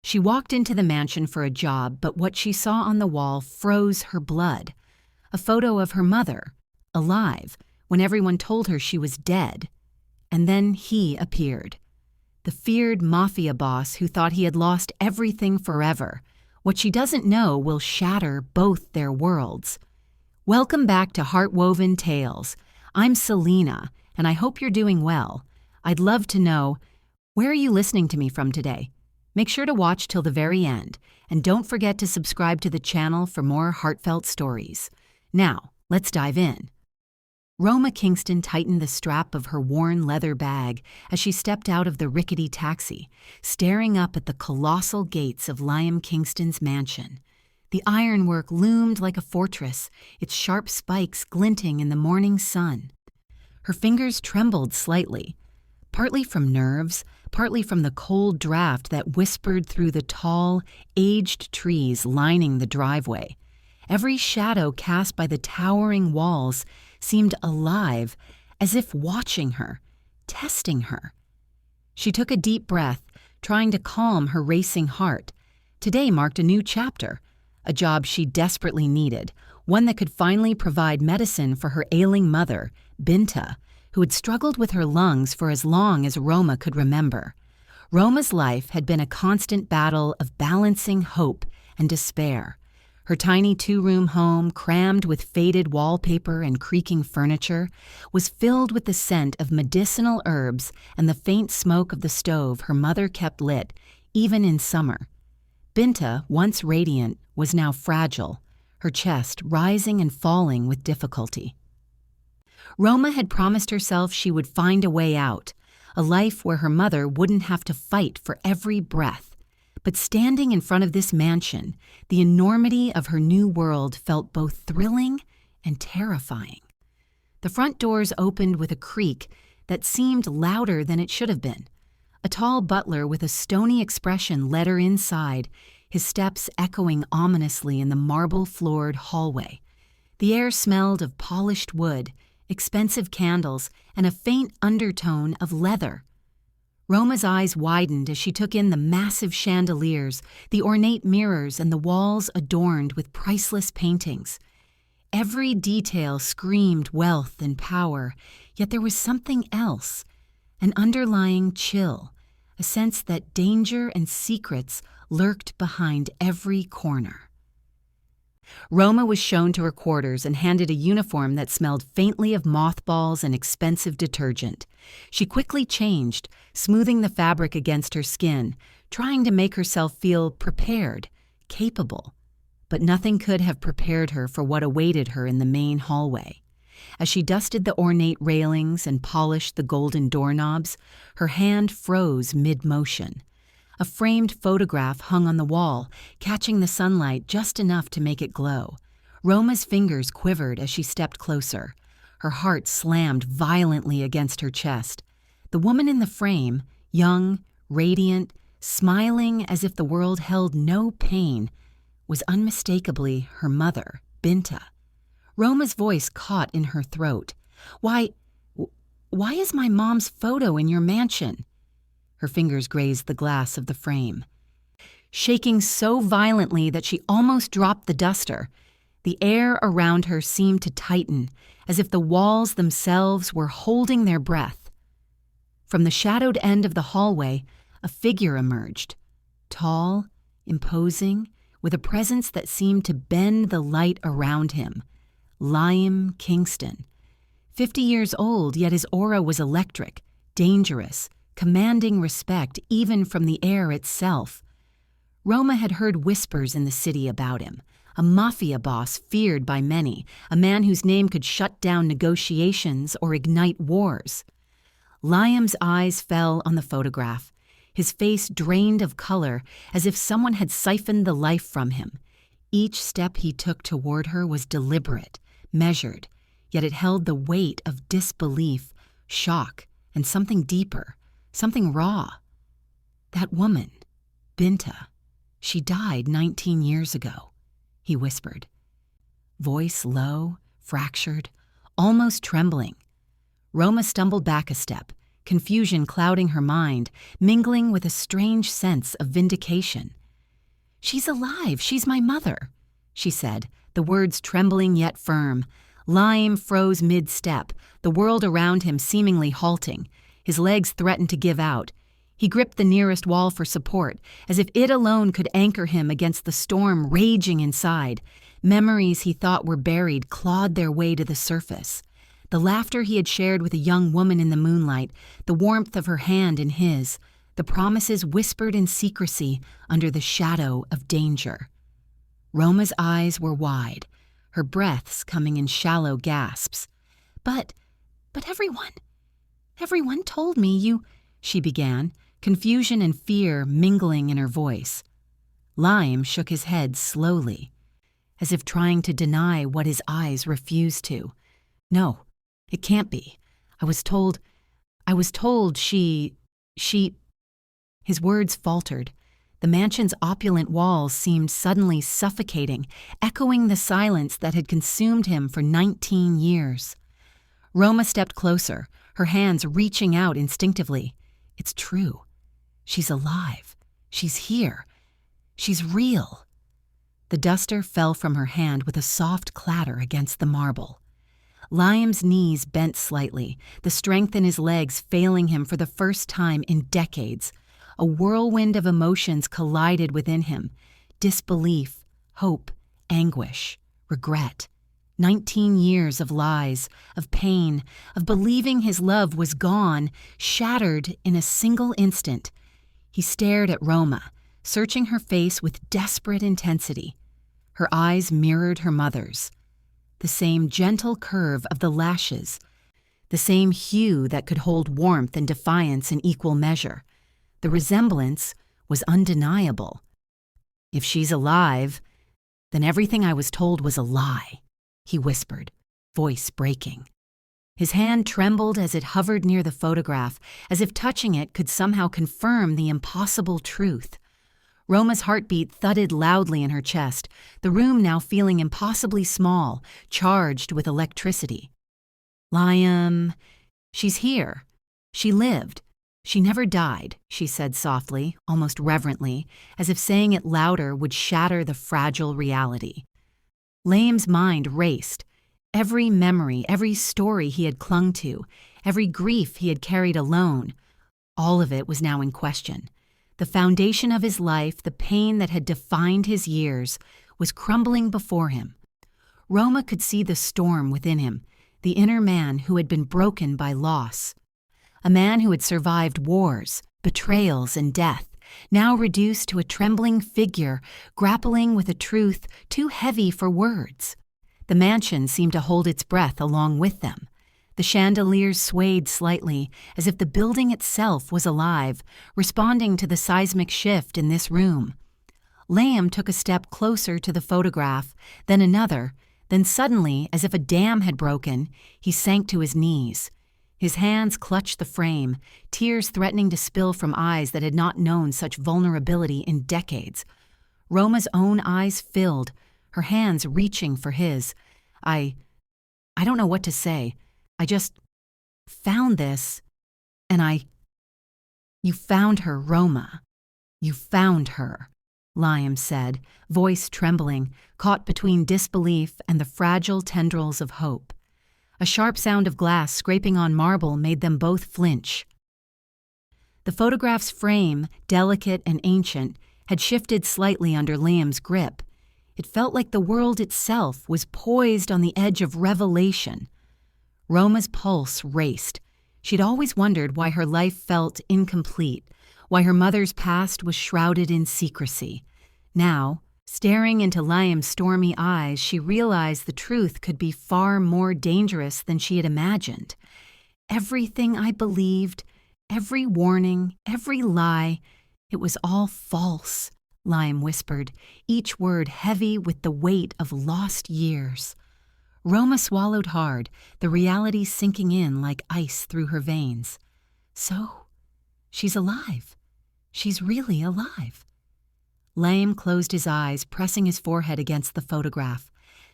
She walked into the mansion for a job, but what she saw on the wall froze her blood. A photo of her mother, alive, when everyone told her she was dead. And then he appeared. The feared Mafia boss who thought he had lost everything forever. What she doesn't know will shatter both their worlds. Welcome back to Heartwoven Tales. I'm Selena, and I hope you're doing well. I'd love to know, where are you listening to me from today? Make sure to watch till the very end, and don't forget to subscribe to the channel for more heartfelt stories. Now, let's dive in. Roma Kingston tightened the strap of her worn leather bag as she stepped out of the rickety taxi, staring up at the colossal gates of Laim Kingston's mansion. The ironwork loomed like a fortress, its sharp spikes glinting in the morning sun. Her fingers trembled slightly, partly from nerves, partly from the cold draft that whispered through the tall, aged trees lining the driveway. Every shadow cast by the towering walls seemed alive, as if watching her, testing her. She took a deep breath, trying to calm her racing heart. Today marked a new chapter, a job she desperately needed, one that could finally provide medicine for her ailing mother, Binta, who had struggled with her lungs for as long as Roma could remember. Roma's life had been a constant battle of balancing hope and despair. Her tiny two-room home, crammed with faded wallpaper and creaking furniture, was filled with the scent of medicinal herbs and the faint smoke of the stove her mother kept lit, even in summer. Binta, once radiant, was now fragile, her chest rising and falling with difficulty. Roma had promised herself she would find a way out, a life where her mother wouldn't have to fight for every breath. But standing in front of this mansion, the enormity of her new world felt both thrilling and terrifying. The front doors opened with a creak that seemed louder than it should have been. A tall butler with a stony expression led her inside, his steps echoing ominously in the marble-floored hallway. The air smelled of polished wood, expensive candles, and a faint undertone of leather. Roma's eyes widened as she took in the massive chandeliers, the ornate mirrors, and the walls adorned with priceless paintings. Every detail screamed wealth and power, yet there was something else, an underlying chill, a sense that danger and secrets lurked behind every corner. Roma was shown to her quarters and handed a uniform that smelled faintly of mothballs and expensive detergent. She quickly changed, smoothing the fabric against her skin, trying to make herself feel prepared, capable. But nothing could have prepared her for what awaited her in the main hallway. As she dusted the ornate railings and polished the golden doorknobs, her hand froze mid-motion. A framed photograph hung on the wall, catching the sunlight just enough to make it glow. Roma's fingers quivered as she stepped closer. Her heart slammed violently against her chest. The woman in the frame, young, radiant, smiling as if the world held no pain, was unmistakably her mother, Binta. Roma's voice caught in her throat. Why is my mom's photo in your mansion?" Her fingers grazed the glass of the frame. Shaking so violently that she almost dropped the duster, the air around her seemed to tighten, as if the walls themselves were holding their breath. From the shadowed end of the hallway, a figure emerged, tall, imposing, with a presence that seemed to bend the light around him. Laim Kingston. 50 years old, yet his aura was electric, dangerous, commanding respect even from the air itself. Roma had heard whispers in the city about him, a mafia boss feared by many, a man whose name could shut down negotiations or ignite wars. Laim's eyes fell on the photograph, his face drained of color as if someone had siphoned the life from him. Each step he took toward her was deliberate, measured, yet it held the weight of disbelief, shock, and something deeper. Something raw. "That woman, Binta, she died 19 years ago," he whispered. Voice low, fractured, almost trembling. Roma stumbled back a step, confusion clouding her mind, mingling with a strange sense of vindication. "She's alive. She's my mother," she said, the words trembling yet firm. Laim froze mid-step, the world around him seemingly halting. His legs threatened to give out. He gripped the nearest wall for support, as if it alone could anchor him against the storm raging inside. Memories he thought were buried clawed their way to the surface. The laughter he had shared with a young woman in the moonlight, the warmth of her hand in his, the promises whispered in secrecy under the shadow of danger. Roma's eyes were wide, her breaths coming in shallow gasps. But everyone told me you," she began, confusion and fear mingling in her voice. Laim shook his head slowly, as if trying to deny what his eyes refused to. "No, it can't be. I was told she..." His words faltered. The mansion's opulent walls seemed suddenly suffocating, echoing the silence that had consumed him for 19 years. Roma stepped closer, her hands reaching out instinctively. "It's true. She's alive. She's here. She's real." The duster fell from her hand with a soft clatter against the marble. Laim's knees bent slightly, the strength in his legs failing him for the first time in decades. A whirlwind of emotions collided within him. Disbelief, hope, anguish, regret. 19 years of lies, of pain, of believing his love was gone, shattered in a single instant. He stared at Roma, searching her face with desperate intensity. Her eyes mirrored her mother's. The same gentle curve of the lashes, the same hue that could hold warmth and defiance in equal measure. The resemblance was undeniable. "If she's alive, then everything I was told was a lie," he whispered, voice breaking. His hand trembled as it hovered near the photograph, as if touching it could somehow confirm the impossible truth. Roma's heartbeat thudded loudly in her chest, the room now feeling impossibly small, charged with electricity. "Laim, she's here. She lived. She never died," she said softly, almost reverently, as if saying it louder would shatter the fragile reality. Laim's mind raced. Every memory, every story he had clung to, every grief he had carried alone, all of it was now in question. The foundation of his life, the pain that had defined his years, was crumbling before him. Roma could see the storm within him, the inner man who had been broken by loss. A man who had survived wars, betrayals, and death, now reduced to a trembling figure, grappling with a truth too heavy for words. The mansion seemed to hold its breath along with them. The chandeliers swayed slightly, as if the building itself was alive, responding to the seismic shift in this room. Laim took a step closer to the photograph, then another, then suddenly, as if a dam had broken, he sank to his knees. His hands clutched the frame, tears threatening to spill from eyes that had not known such vulnerability in decades. Roma's own eyes filled, her hands reaching for his. I don't know what to say. I just found this, and You found her, Roma. You found her," Laim said, voice trembling, caught between disbelief and the fragile tendrils of hope. A sharp sound of glass scraping on marble made them both flinch. The photograph's frame, delicate and ancient, had shifted slightly under Laim's grip. It felt like the world itself was poised on the edge of revelation. Roma's pulse raced. She'd always wondered why her life felt incomplete, why her mother's past was shrouded in secrecy. Now, staring into Laim's stormy eyes, she realized the truth could be far more dangerous than she had imagined. "Everything I believed, every warning, every lie, it was all false," Laim whispered, each word heavy with the weight of lost years. Roma swallowed hard, the reality sinking in like ice through her veins. "So, she's alive. She's really alive." Laim closed his eyes, pressing his forehead against the photograph.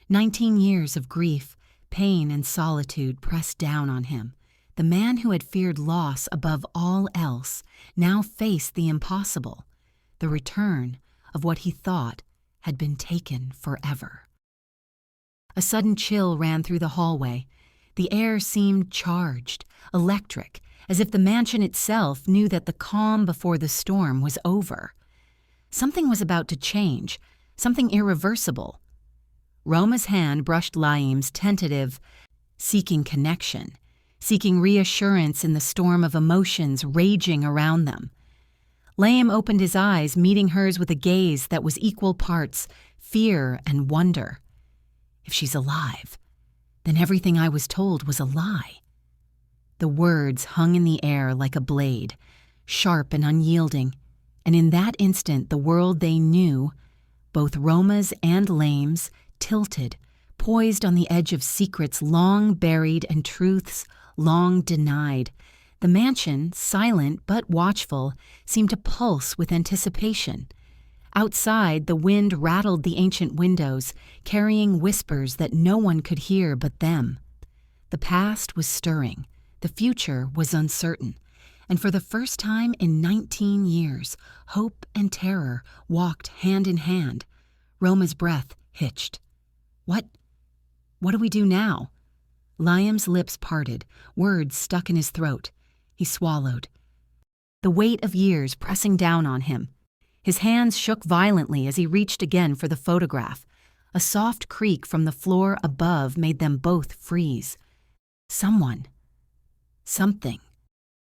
19 years of grief, pain, and solitude pressed down on him. The man who had feared loss above all else now faced the impossible, the return of what he thought had been taken forever. A sudden chill ran through the hallway. The air seemed charged, electric, as if the mansion itself knew that the calm before the storm was over. Something was about to change, something irreversible. Roma's hand brushed Laim's, tentative, seeking connection, seeking reassurance in the storm of emotions raging around them. Laim opened his eyes, meeting hers with a gaze that was equal parts fear and wonder. If she's alive, then everything I was told was a lie. The words hung in the air like a blade, sharp and unyielding, and in that instant the world they knew, both Roma's and Laim's, tilted, poised on the edge of secrets long buried and truths long denied. The mansion, silent but watchful, seemed to pulse with anticipation. Outside, the wind rattled the ancient windows, carrying whispers that no one could hear but them. The past was stirring, the future was uncertain, and for the first time in 19 years, hope and terror walked hand in hand. Roma's breath hitched. What do we do now? Laim's lips parted, words stuck in his throat. He swallowed. The weight of years pressing down on him. His hands shook violently as he reached again for the photograph. A soft creak from the floor above made them both freeze. Something,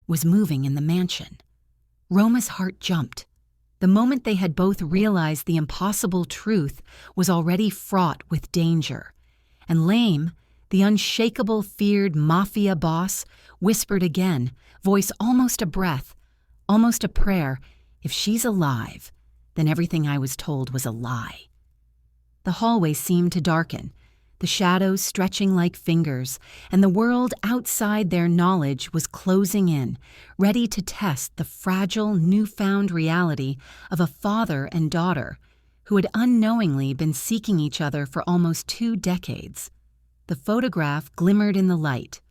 was moving in the mansion. Roma's heart jumped. The moment they had both realized the impossible truth was already fraught with danger. And Laim, the unshakable, feared Mafia boss, whispered again, voice almost a breath, almost a prayer, if she's alive, then everything I was told was a lie. The hallway seemed to darken, the shadows stretching like fingers, and the world outside their knowledge was closing in, ready to test the fragile, newfound reality of a father and daughter who had unknowingly been seeking each other for almost 2 decades. The photograph glimmered in the light.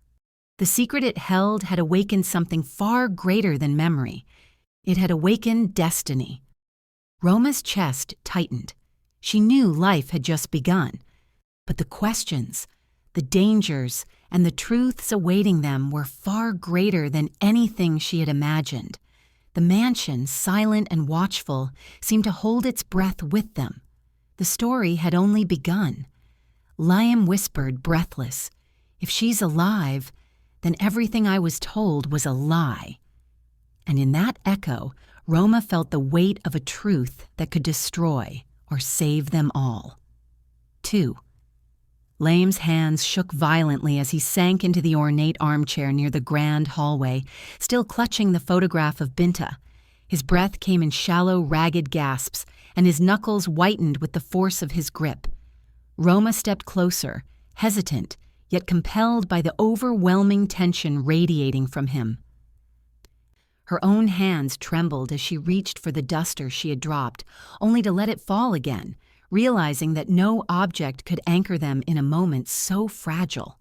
The secret it held had awakened something far greater than memory. It had awakened destiny. Roma's chest tightened. She knew life had just begun. But the questions, the dangers, and the truths awaiting them were far greater than anything she had imagined. The mansion, silent and watchful, seemed to hold its breath with them. The story had only begun. Laim whispered, breathless, if she's alive, then everything I was told was a lie. And in that echo, Roma felt the weight of a truth that could destroy or save them all. 2. Laim's hands shook violently as he sank into the ornate armchair near the grand hallway, still clutching the photograph of Binta. His breath came in shallow, ragged gasps, and his knuckles whitened with the force of his grip. Roma stepped closer, hesitant, yet compelled by the overwhelming tension radiating from him. Her own hands trembled as she reached for the duster she had dropped, only to let it fall again, realizing that no object could anchor them in a moment so fragile.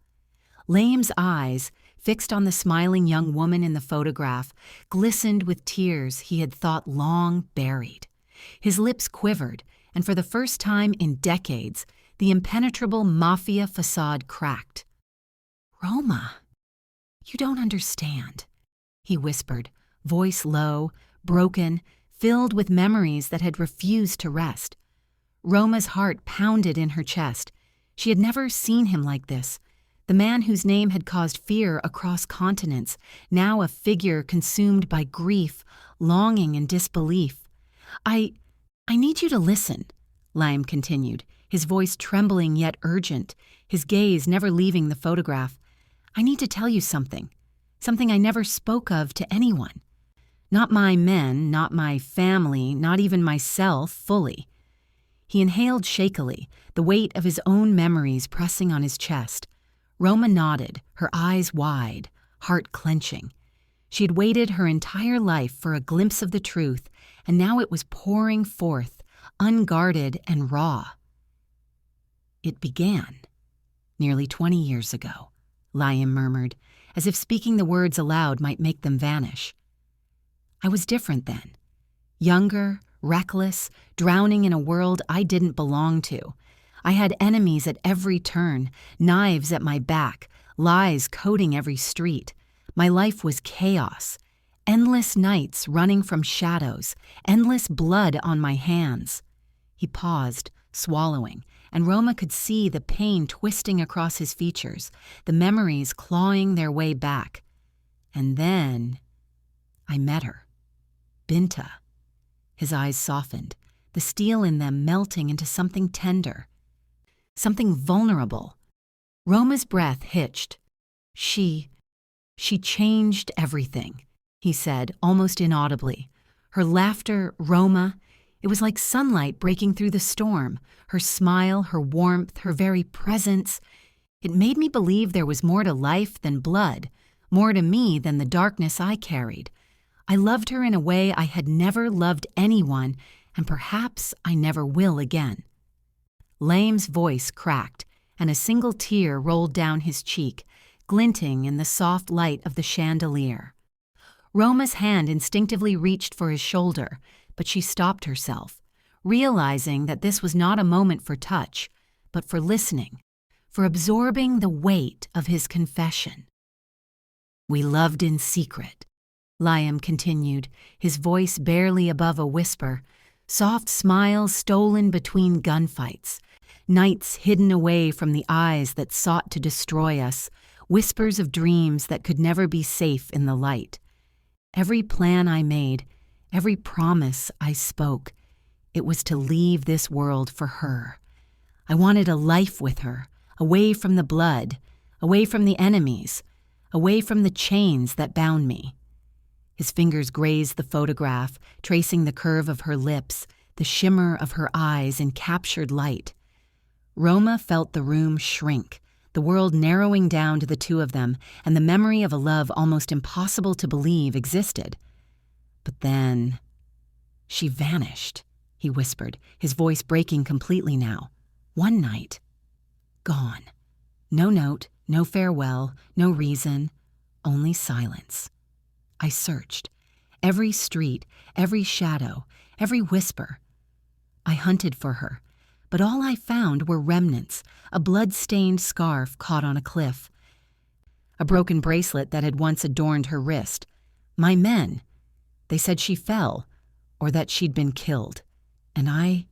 Laim's eyes, fixed on the smiling young woman in the photograph, glistened with tears he had thought long buried. His lips quivered, and for the first time in decades, the impenetrable Mafia facade cracked. "Roma, you don't understand," he whispered, voice low, broken, filled with memories that had refused to rest. Roma's heart pounded in her chest. She had never seen him like this. The man whose name had caused fear across continents, now a figure consumed by grief, longing, and disbelief. I need you to listen," Laim continued, his voice trembling yet urgent, his gaze never leaving the photograph. "I need to tell you something I never spoke of to anyone. Not my men, not my family, not even myself fully." He inhaled shakily, the weight of his own memories pressing on his chest. Roma nodded, her eyes wide, heart clenching. She had waited her entire life for a glimpse of the truth, and now it was pouring forth, unguarded and raw. "It began nearly 20 years ago," Laim murmured, as if speaking the words aloud might make them vanish. "I was different then. Younger, reckless, drowning in a world I didn't belong to. I had enemies at every turn, knives at my back, lies coating every street. My life was chaos. Endless nights running from shadows, endless blood on my hands. He paused, swallowing, and Roma could see the pain twisting across his features, the memories clawing their way back. And then I met her. Binta. His eyes softened, the steel in them melting into something tender, something vulnerable. Roma's breath hitched. She changed everything, he said, almost inaudibly. Her laughter, Roma, it was like sunlight breaking through the storm. Her smile, her warmth, her very presence. It made me believe there was more to life than blood, more to me than the darkness I carried. I loved her in a way I had never loved anyone, and perhaps I never will again. Laim's voice cracked, and a single tear rolled down his cheek, glinting in the soft light of the chandelier. Roma's hand instinctively reached for his shoulder, but she stopped herself, realizing that this was not a moment for touch, but for listening, for absorbing the weight of his confession. "We loved in secret," Laim continued, his voice barely above a whisper, soft smiles stolen between gunfights, nights hidden away from the eyes that sought to destroy us, whispers of dreams that could never be safe in the light. Every plan I made, every promise I spoke, it was to leave this world for her. I wanted a life with her, away from the blood, away from the enemies, away from the chains that bound me. His fingers grazed the photograph, tracing the curve of her lips, the shimmer of her eyes in captured light. Roma felt the room shrink, the world narrowing down to the two of them, and the memory of a love almost impossible to believe existed. But then, she vanished, he whispered, his voice breaking completely now. One night. Gone. No note, no farewell, no reason, only silence. I searched. Every street, every shadow, every whisper. I hunted for her, but all I found were remnants, a blood-stained scarf caught on a cliff, a broken bracelet that had once adorned her wrist. My men, they said she fell, or that she'd been killed. And I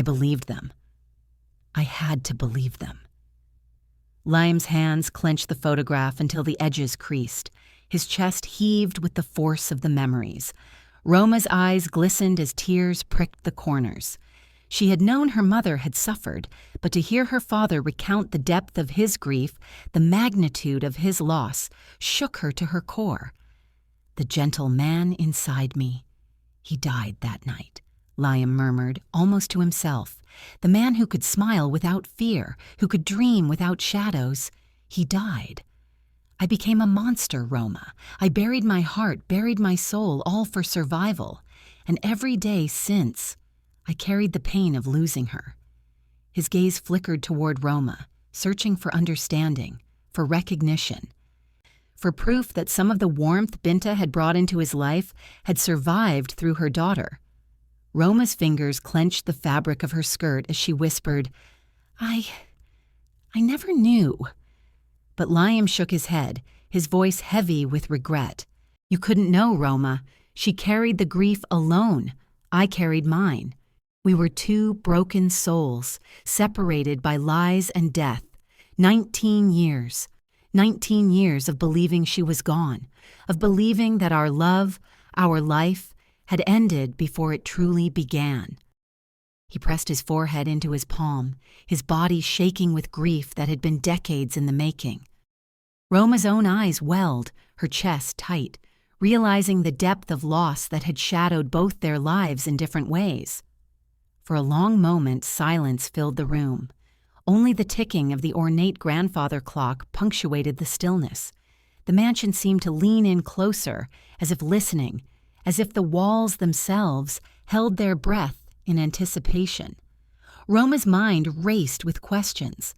believed them. I had to believe them. Laim's hands clenched the photograph until the edges creased. His chest heaved with the force of the memories. Roma's eyes glistened as tears pricked the corners. She had known her mother had suffered, but to hear her father recount the depth of his grief, the magnitude of his loss, shook her to her core. The gentle man inside me. He died that night, Laim murmured, almost to himself. The man who could smile without fear, who could dream without shadows. He died. I became a monster, Roma. I buried my heart, buried my soul, all for survival. And every day since, I carried the pain of losing her. His gaze flickered toward Roma, searching for understanding, for recognition, for proof that some of the warmth Binta had brought into his life had survived through her daughter. Roma's fingers clenched the fabric of her skirt as she whispered, I never knew. But Laim shook his head, his voice heavy with regret. You couldn't know, Roma. She carried the grief alone. I carried mine. We were two broken souls, separated by lies and death. 19 years. 19 years of believing she was gone, of believing that our love, our life, had ended before it truly began. He pressed his forehead into his palm, his body shaking with grief that had been decades in the making. Roma's own eyes welled, her chest tight, realizing the depth of loss that had shadowed both their lives in different ways. For a long moment, silence filled the room. Only the ticking of the ornate grandfather clock punctuated the stillness. The mansion seemed to lean in closer, as if listening, as if the walls themselves held their breath in anticipation. Roma's mind raced with questions.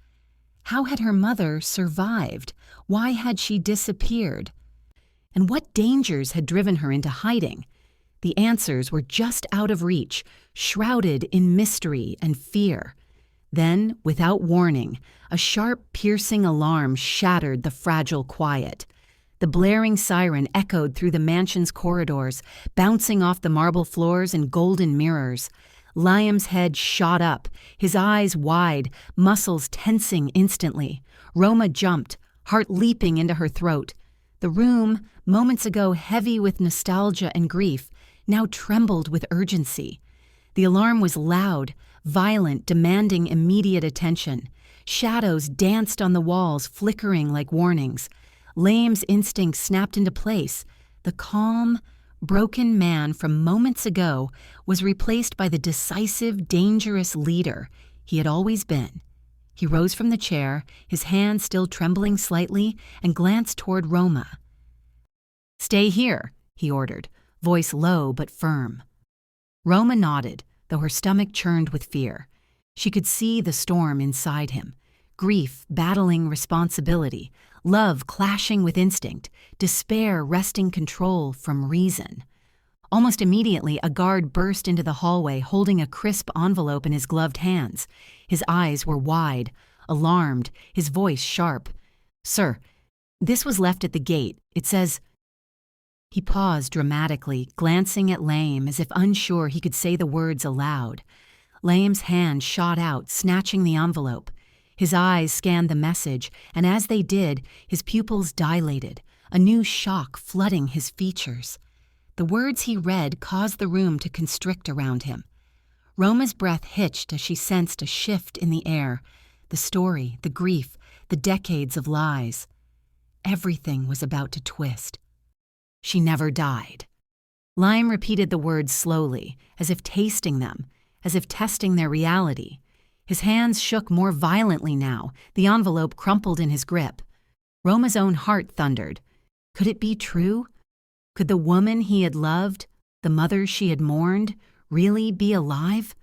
How had her mother survived? Why had she disappeared? And what dangers had driven her into hiding? The answers were just out of reach, shrouded in mystery and fear. Then, without warning, a sharp, piercing alarm shattered the fragile quiet. The blaring siren echoed through the mansion's corridors, bouncing off the marble floors and golden mirrors. Laim's head shot up, his eyes wide, muscles tensing instantly. Roma jumped, heart leaping into her throat. The room, moments ago heavy with nostalgia and grief, now trembled with urgency. The alarm was loud, violent, demanding immediate attention. Shadows danced on the walls, flickering like warnings. Laim's instinct snapped into place. The calm, broken man from moments ago was replaced by the decisive, dangerous leader he had always been. He rose from the chair, his hand still trembling slightly, and glanced toward Roma. "Stay here," he ordered, voice low but firm. Roma nodded, though her stomach churned with fear. She could see the storm inside him. Grief battling responsibility, love clashing with instinct, despair wresting control from reason. Almost immediately, a guard burst into the hallway holding a crisp envelope in his gloved hands. His eyes were wide, alarmed, his voice sharp. "Sir, this was left at the gate. It says—" He paused dramatically, glancing at Laim as if unsure he could say the words aloud. Laim's hand shot out, snatching the envelope. His eyes scanned the message, and as they did, his pupils dilated, a new shock flooding his features. The words he read caused the room to constrict around him. Roma's breath hitched as she sensed a shift in the air. The story, the grief, the decades of lies. Everything was about to twist. She never died. Laim repeated the words slowly, as if tasting them, as if testing their reality. His hands shook more violently now, the envelope crumpled in his grip. Roma's own heart thundered. Could it be true? Could the woman he had loved, the mother she had mourned, really be alive?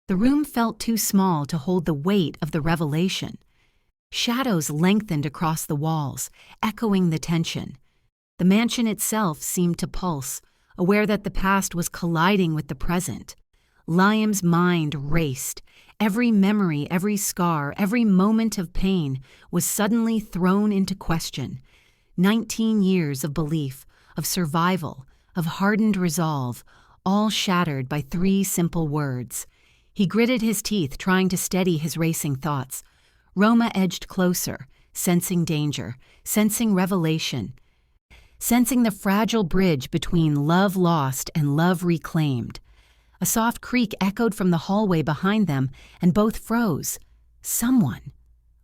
The room felt too small to hold the weight of the revelation. Shadows lengthened across the walls, echoing the tension. The mansion itself seemed to pulse, aware that the past was colliding with the present. Laim's mind raced. Every memory, every scar, every moment of pain was suddenly thrown into question. 19 years of belief, of survival, of hardened resolve, all shattered by 3 simple words. He gritted his teeth, trying to steady his racing thoughts. Roma edged closer, sensing danger, sensing revelation, sensing the fragile bridge between love lost and love reclaimed. A soft creak echoed from the hallway behind them, and both froze. Someone,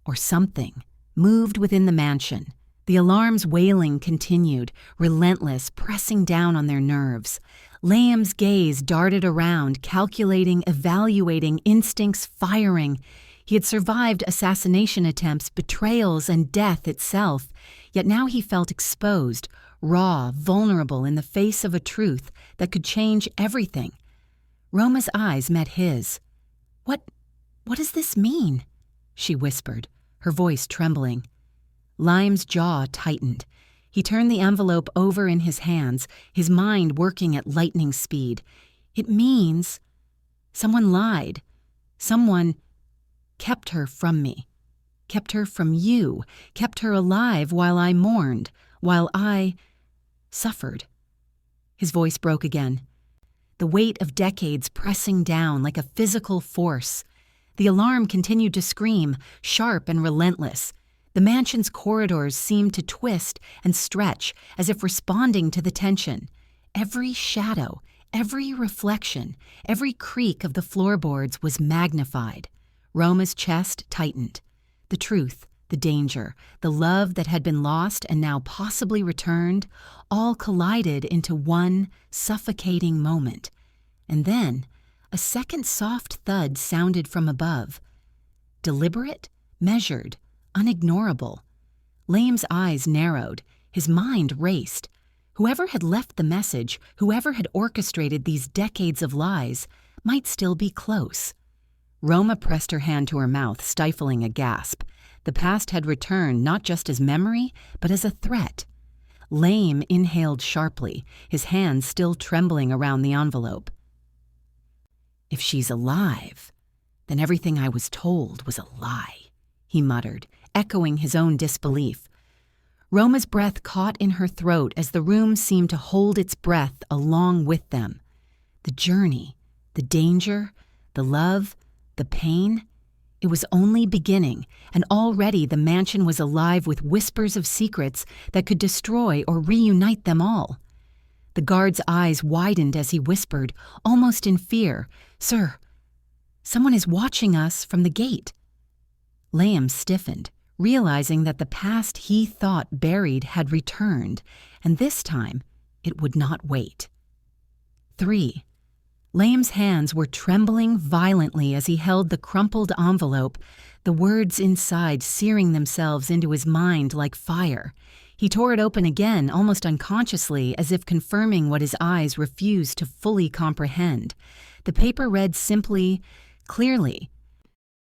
or something, moved within the mansion. The alarm's wailing continued, relentless, pressing down on their nerves. Laim's gaze darted around, calculating, evaluating, instincts firing. He had survived assassination attempts, betrayals, and death itself, yet now he felt exposed, raw, vulnerable in the face of a truth that could change everything. Roma's eyes met his. What does this mean?" she whispered, her voice trembling. Laim's jaw tightened. He turned the envelope over in his hands, his mind working at lightning speed. "It means someone lied. Someone kept her from me, kept her from you, kept her alive while I mourned, while I suffered." His voice broke again, the weight of decades pressing down like a physical force. The alarm continued to scream, sharp and relentless. The mansion's corridors seemed to twist and stretch as if responding to the tension. Every shadow, every reflection, every creak of the floorboards was magnified. Roma's chest tightened. The truth, the danger, the love that had been lost and now possibly returned, all collided into one suffocating moment. And then, a second soft thud sounded from above. Deliberate, measured, unignorable. Laim's eyes narrowed, his mind raced. Whoever had left the message, whoever had orchestrated these decades of lies, might still be close. Roma pressed her hand to her mouth, stifling a gasp. The past had returned not just as memory, but as a threat. Laim inhaled sharply, his hands still trembling around the envelope. "If she's alive, then everything I was told was a lie," he muttered, echoing his own disbelief. Roma's breath caught in her throat as the room seemed to hold its breath along with them. The journey, the danger, the love, the pain. It was only beginning, and already the mansion was alive with whispers of secrets that could destroy or reunite them all. The guard's eyes widened as he whispered, almost in fear, "Sir, someone is watching us from the gate." Laim stiffened, realizing that the past he thought buried had returned, and this time it would not wait. 3. Laim's hands were trembling violently as he held the crumpled envelope, the words inside searing themselves into his mind like fire. He tore it open again, almost unconsciously, as if confirming what his eyes refused to fully comprehend. The paper read simply, clearly,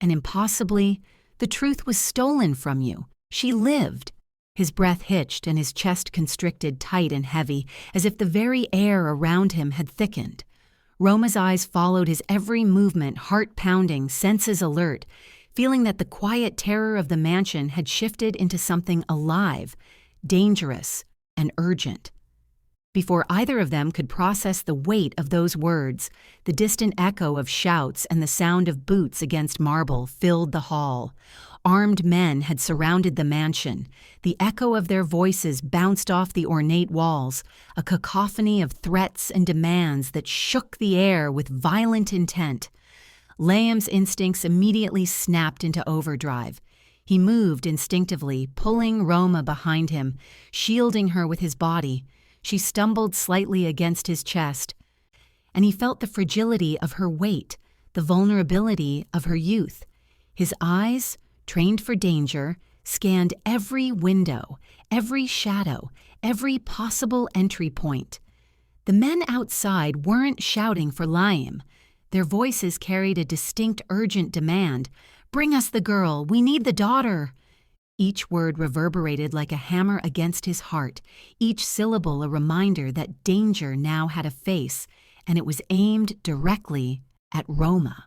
and impossibly, "The truth was stolen from you. She lived." His breath hitched and his chest constricted tight and heavy, as if the very air around him had thickened. Roma's eyes followed his every movement, heart pounding, senses alert, feeling that the quiet terror of the mansion had shifted into something alive, dangerous, and urgent. Before either of them could process the weight of those words, the distant echo of shouts and the sound of boots against marble filled the hall. Armed men had surrounded the mansion. The echo of their voices bounced off the ornate walls, a cacophony of threats and demands that shook the air with violent intent. Laim's instincts immediately snapped into overdrive. He moved instinctively, pulling Roma behind him, shielding her with his body. She stumbled slightly against his chest, and he felt the fragility of her weight, the vulnerability of her youth. His eyes, trained for danger, scanned every window, every shadow, every possible entry point. The men outside weren't shouting for Laim. Their voices carried a distinct urgent demand. "Bring us the girl! We need the daughter!" Each word reverberated like a hammer against his heart, each syllable a reminder that danger now had a face, and it was aimed directly at Roma.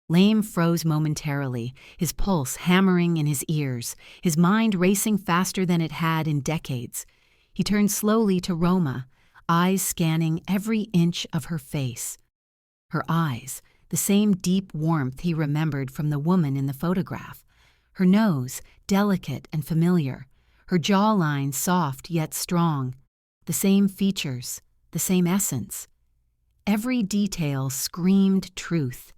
Laim froze momentarily, his pulse hammering in his ears, his mind racing faster than it had in decades. He turned slowly to Roma, eyes scanning every inch of her face. Her eyes, the same deep warmth he remembered from the woman in the photograph. Her nose, delicate and familiar. Her jawline soft yet strong. The same features, the same essence. Every detail screamed truth.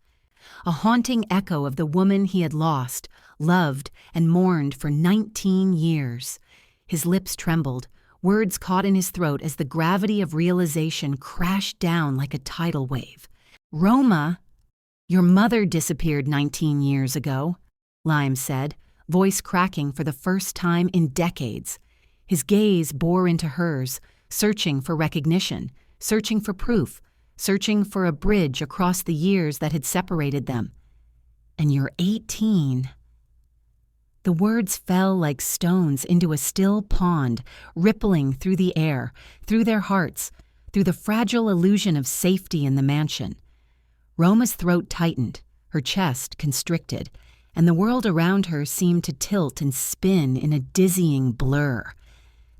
A haunting echo of the woman he had lost, loved, and mourned for 19 years. His lips trembled, words caught in his throat as the gravity of realization crashed down like a tidal wave. "Roma, your mother disappeared 19 years ago," Laim said, voice cracking for the first time in decades. His gaze bore into hers, searching for recognition, searching for proof, searching for a bridge across the years that had separated them. "And you're 18. The words fell like stones into a still pond, rippling through the air, through their hearts, through the fragile illusion of safety in the mansion. Roma's throat tightened, her chest constricted, and the world around her seemed to tilt and spin in a dizzying blur.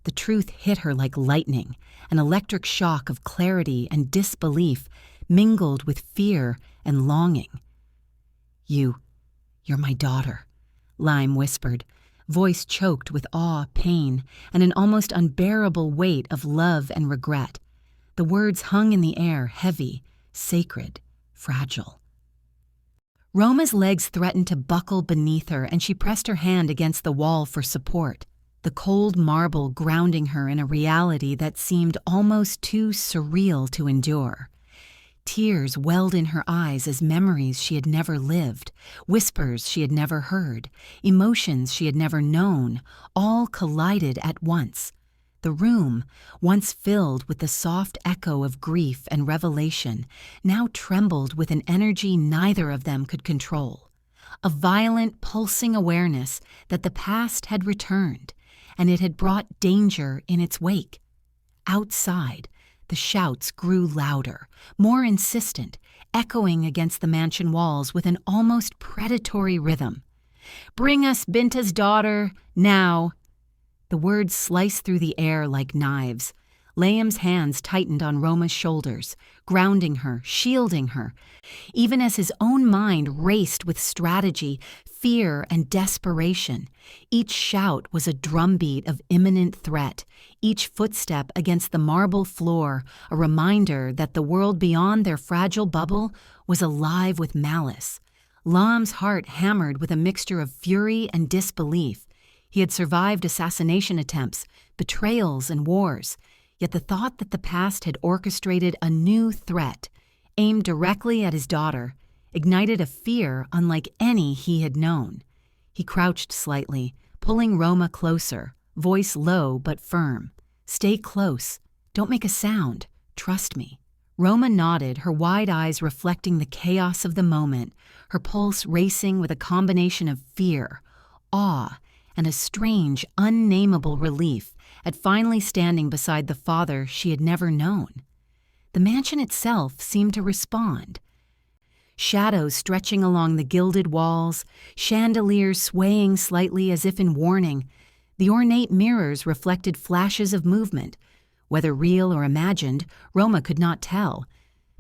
The truth hit her like lightning, an electric shock of clarity and disbelief mingled with fear and longing. You're my daughter," Laim whispered, voice choked with awe, pain, and an almost unbearable weight of love and regret. The words hung in the air, heavy, sacred, fragile. Roma's legs threatened to buckle beneath her, and she pressed her hand against the wall for support, the cold marble grounding her in a reality that seemed almost too surreal to endure. Tears welled in her eyes as memories she had never lived, whispers she had never heard, emotions she had never known, all collided at once. The room, once filled with the soft echo of grief and revelation, now trembled with an energy neither of them could control. A violent, pulsing awareness that the past had returned, and it had brought danger in its wake. Outside, the shouts grew louder, more insistent, echoing against the mansion walls with an almost predatory rhythm. "Bring us Binta's daughter, now!" The words sliced through the air like knives. Laim's hands tightened on Roma's shoulders, grounding her, shielding her, even as his own mind raced with strategy, fear, and desperation. Each shout was a drumbeat of imminent threat, each footstep against the marble floor a reminder that the world beyond their fragile bubble was alive with malice. Laim's heart hammered with a mixture of fury and disbelief. He had survived assassination attempts, betrayals, and wars, yet the thought that the past had orchestrated a new threat, aimed directly at his daughter, ignited a fear unlike any he had known. He crouched slightly, pulling Roma closer, voice low but firm. "Stay close. Don't make a sound. Trust me." Roma nodded, her wide eyes reflecting the chaos of the moment, her pulse racing with a combination of fear, awe, and a strange, unnameable relief at finally standing beside the father she had never known. The mansion itself seemed to respond. Shadows stretching along the gilded walls, chandeliers swaying slightly as if in warning. The ornate mirrors reflected flashes of movement. Whether real or imagined, Roma could not tell,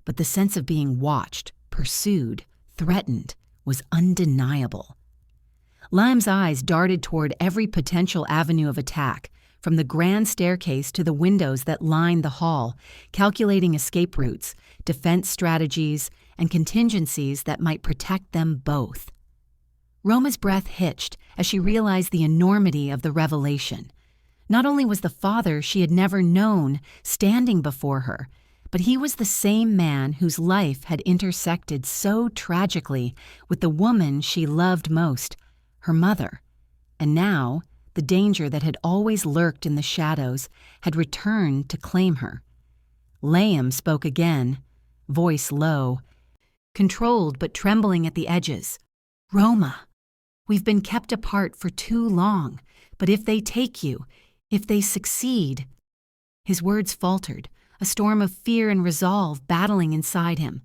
but the sense of being watched, pursued, threatened was undeniable. Laim's eyes darted toward every potential avenue of attack, from the grand staircase to the windows that lined the hall, calculating escape routes, defense strategies, and contingencies that might protect them both. Roma's breath hitched as she realized the enormity of the revelation. Not only was the father she had never known standing before her, but he was the same man whose life had intersected so tragically with the woman she loved most, her mother. And now, the danger that had always lurked in the shadows had returned to claim her. Laim spoke again, voice low, controlled but trembling at the edges. "Roma, we've been kept apart for too long, but if they take you, if they succeed—" His words faltered, a storm of fear and resolve battling inside him.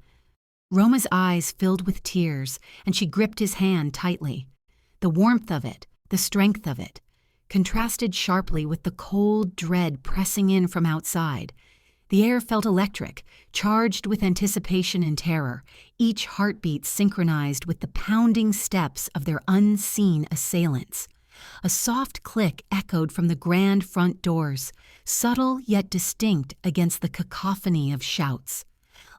Roma's eyes filled with tears, and she gripped his hand tightly. The warmth of it, the strength of it, contrasted sharply with the cold dread pressing in from outside. The air felt electric, charged with anticipation and terror, each heartbeat synchronized with the pounding steps of their unseen assailants. A soft click echoed from the grand front doors, subtle yet distinct against the cacophony of shouts.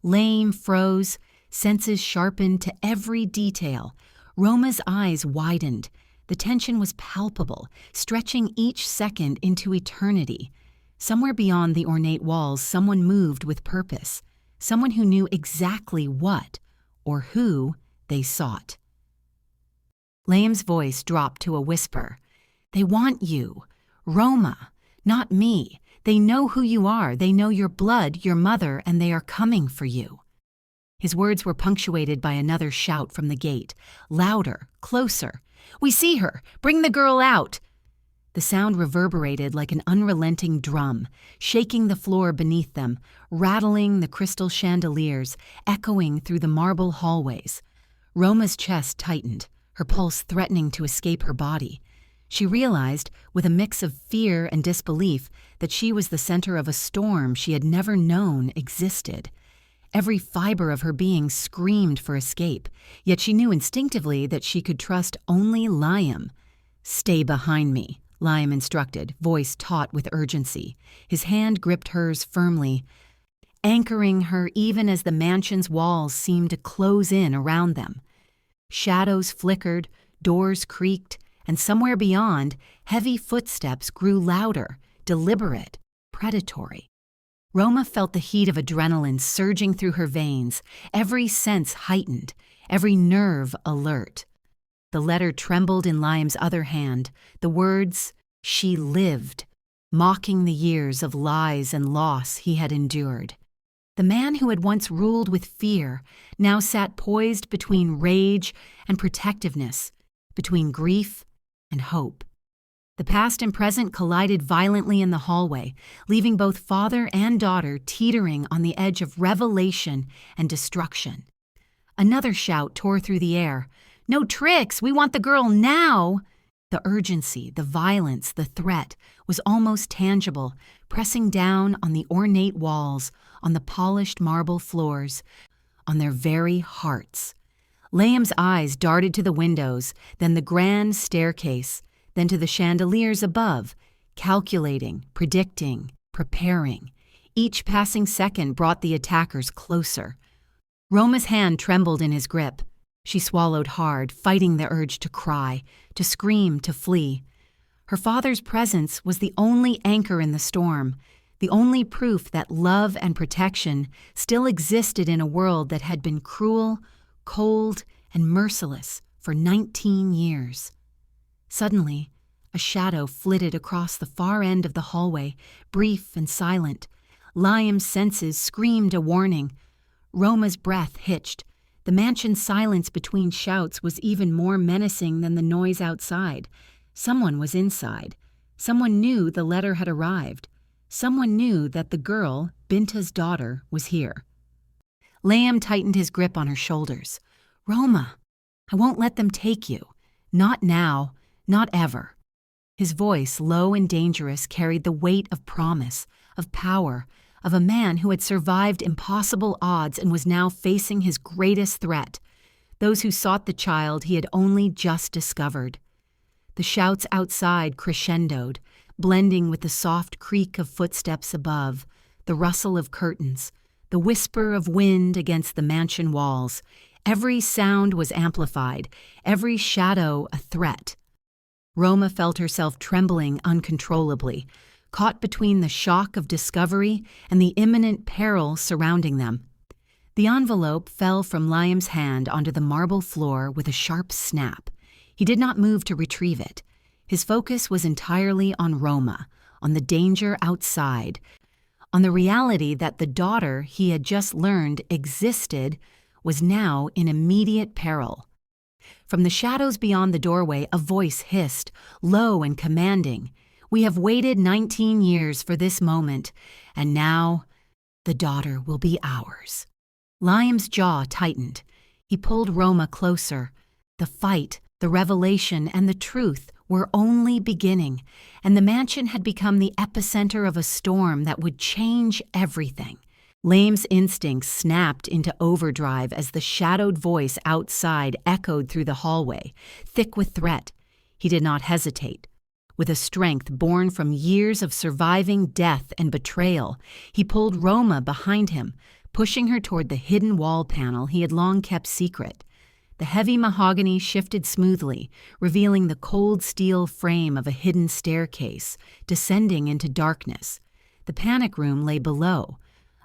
Laim froze, senses sharpened to every detail. Roma's eyes widened. The tension was palpable, stretching each second into eternity. Somewhere beyond the ornate walls, someone moved with purpose, someone who knew exactly what, or who, they sought. Laim's voice dropped to a whisper. "They want you. Roma, not me. They know who you are. They know your blood, your mother, and they are coming for you." His words were punctuated by another shout from the gate, louder, closer. "We see her! Bring the girl out!" The sound reverberated like an unrelenting drum, shaking the floor beneath them, rattling the crystal chandeliers, echoing through the marble hallways. Roma's chest tightened, her pulse threatening to escape her body. She realized, with a mix of fear and disbelief, that she was the center of a storm she had never known existed. Every fiber of her being screamed for escape, yet she knew instinctively that she could trust only Laim. "Stay behind me," Laim instructed, voice taut with urgency. His hand gripped hers firmly, anchoring her even as the mansion's walls seemed to close in around them. Shadows flickered, doors creaked, and somewhere beyond, heavy footsteps grew louder, deliberate, predatory. Roma felt the heat of adrenaline surging through her veins, every sense heightened, every nerve alert. The letter trembled in Laim's other hand, the words, "She lived," mocking the years of lies and loss he had endured. The man who had once ruled with fear now sat poised between rage and protectiveness, between grief and hope. The past and present collided violently in the hallway, leaving both father and daughter teetering on the edge of revelation and destruction. Another shout tore through the air. "No tricks! We want the girl now!" The urgency, the violence, the threat was almost tangible, pressing down on the ornate walls, on the polished marble floors, on their very hearts. Laim's eyes darted to the windows, then the grand staircase, then to the chandeliers above, calculating, predicting, preparing. Each passing second brought the attackers closer. Roma's hand trembled in his grip. She swallowed hard, fighting the urge to cry, to scream, to flee. Her father's presence was the only anchor in the storm, the only proof that love and protection still existed in a world that had been cruel, cold, and merciless for 19 years. Suddenly, a shadow flitted across the far end of the hallway, brief and silent. Laim's senses screamed a warning. Roma's breath hitched. The mansion's silence between shouts was even more menacing than the noise outside. Someone was inside. Someone knew the letter had arrived. Someone knew that the girl, Binta's daughter, was here. Laim tightened his grip on her shoulders. "Roma, I won't let them take you. Not now. Not ever." His voice, low and dangerous, carried the weight of promise, of power, of a man who had survived impossible odds and was now facing his greatest threat, those who sought the child he had only just discovered. The shouts outside crescendoed, blending with the soft creak of footsteps above, the rustle of curtains, the whisper of wind against the mansion walls. Every sound was amplified, every shadow a threat. Roma felt herself trembling uncontrollably, caught between the shock of discovery and the imminent peril surrounding them. The envelope fell from Laim's hand onto the marble floor with a sharp snap. He did not move to retrieve it. His focus was entirely on Roma, on the danger outside, on the reality that the daughter he had just learned existed was now in immediate peril. From the shadows beyond the doorway, a voice hissed, low and commanding. "We have waited 19 years for this moment, and now the daughter will be ours." Laim's jaw tightened. He pulled Roma closer. The fight, the revelation, and the truth were only beginning, and the mansion had become the epicenter of a storm that would change everything. Laim's instincts snapped into overdrive as the shadowed voice outside echoed through the hallway, thick with threat. He did not hesitate. With a strength born from years of surviving death and betrayal, he pulled Roma behind him, pushing her toward the hidden wall panel he had long kept secret. The heavy mahogany shifted smoothly, revealing the cold steel frame of a hidden staircase, descending into darkness. The panic room lay below,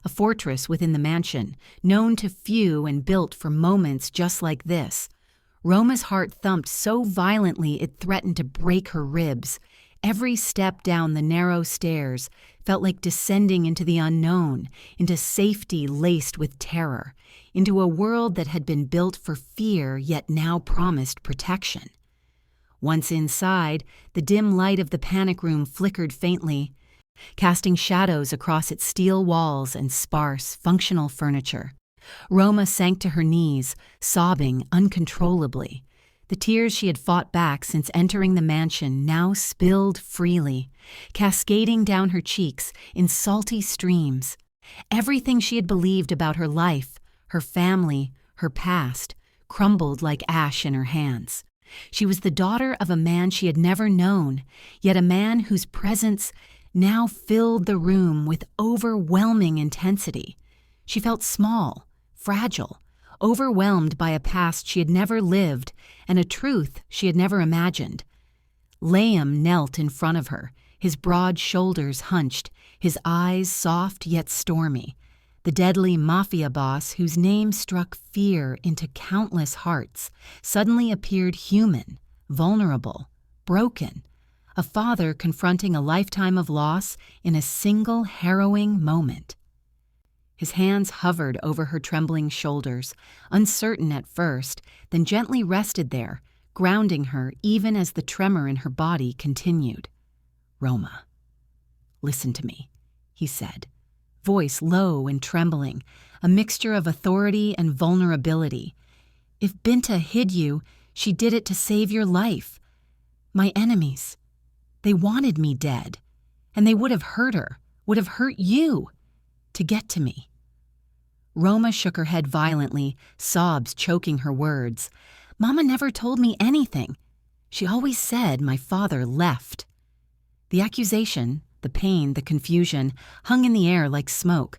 a fortress within the mansion, known to few and built for moments just like this. Roma's heart thumped so violently it threatened to break her ribs. Every step down the narrow stairs felt like descending into the unknown, into safety laced with terror, into a world that had been built for fear yet now promised protection. Once inside, the dim light of the panic room flickered faintly, casting shadows across its steel walls and sparse, functional furniture. Roma sank to her knees, sobbing uncontrollably. The tears she had fought back since entering the mansion now spilled freely, cascading down her cheeks in salty streams. Everything she had believed about her life, her family, her past, crumbled like ash in her hands. She was the daughter of a man she had never known, yet a man whose presence now filled the room with overwhelming intensity. She felt small, fragile, overwhelmed by a past she had never lived and a truth she had never imagined. Laim knelt in front of her, his broad shoulders hunched, his eyes soft yet stormy. The deadly Mafia boss, whose name struck fear into countless hearts, suddenly appeared human, vulnerable, broken. A father confronting a lifetime of loss in a single harrowing moment. His hands hovered over her trembling shoulders, uncertain at first, then gently rested there, grounding her even as the tremor in her body continued. "Roma, listen to me," he said, voice low and trembling, a mixture of authority and vulnerability. "If Binta hid you, she did it to save your life. My enemies, they wanted me dead, and they would have hurt her, would have hurt you, to get to me." Roma shook her head violently, sobs choking her words. "Mama never told me anything. She always said my father left." The accusation, the pain, the confusion, hung in the air like smoke.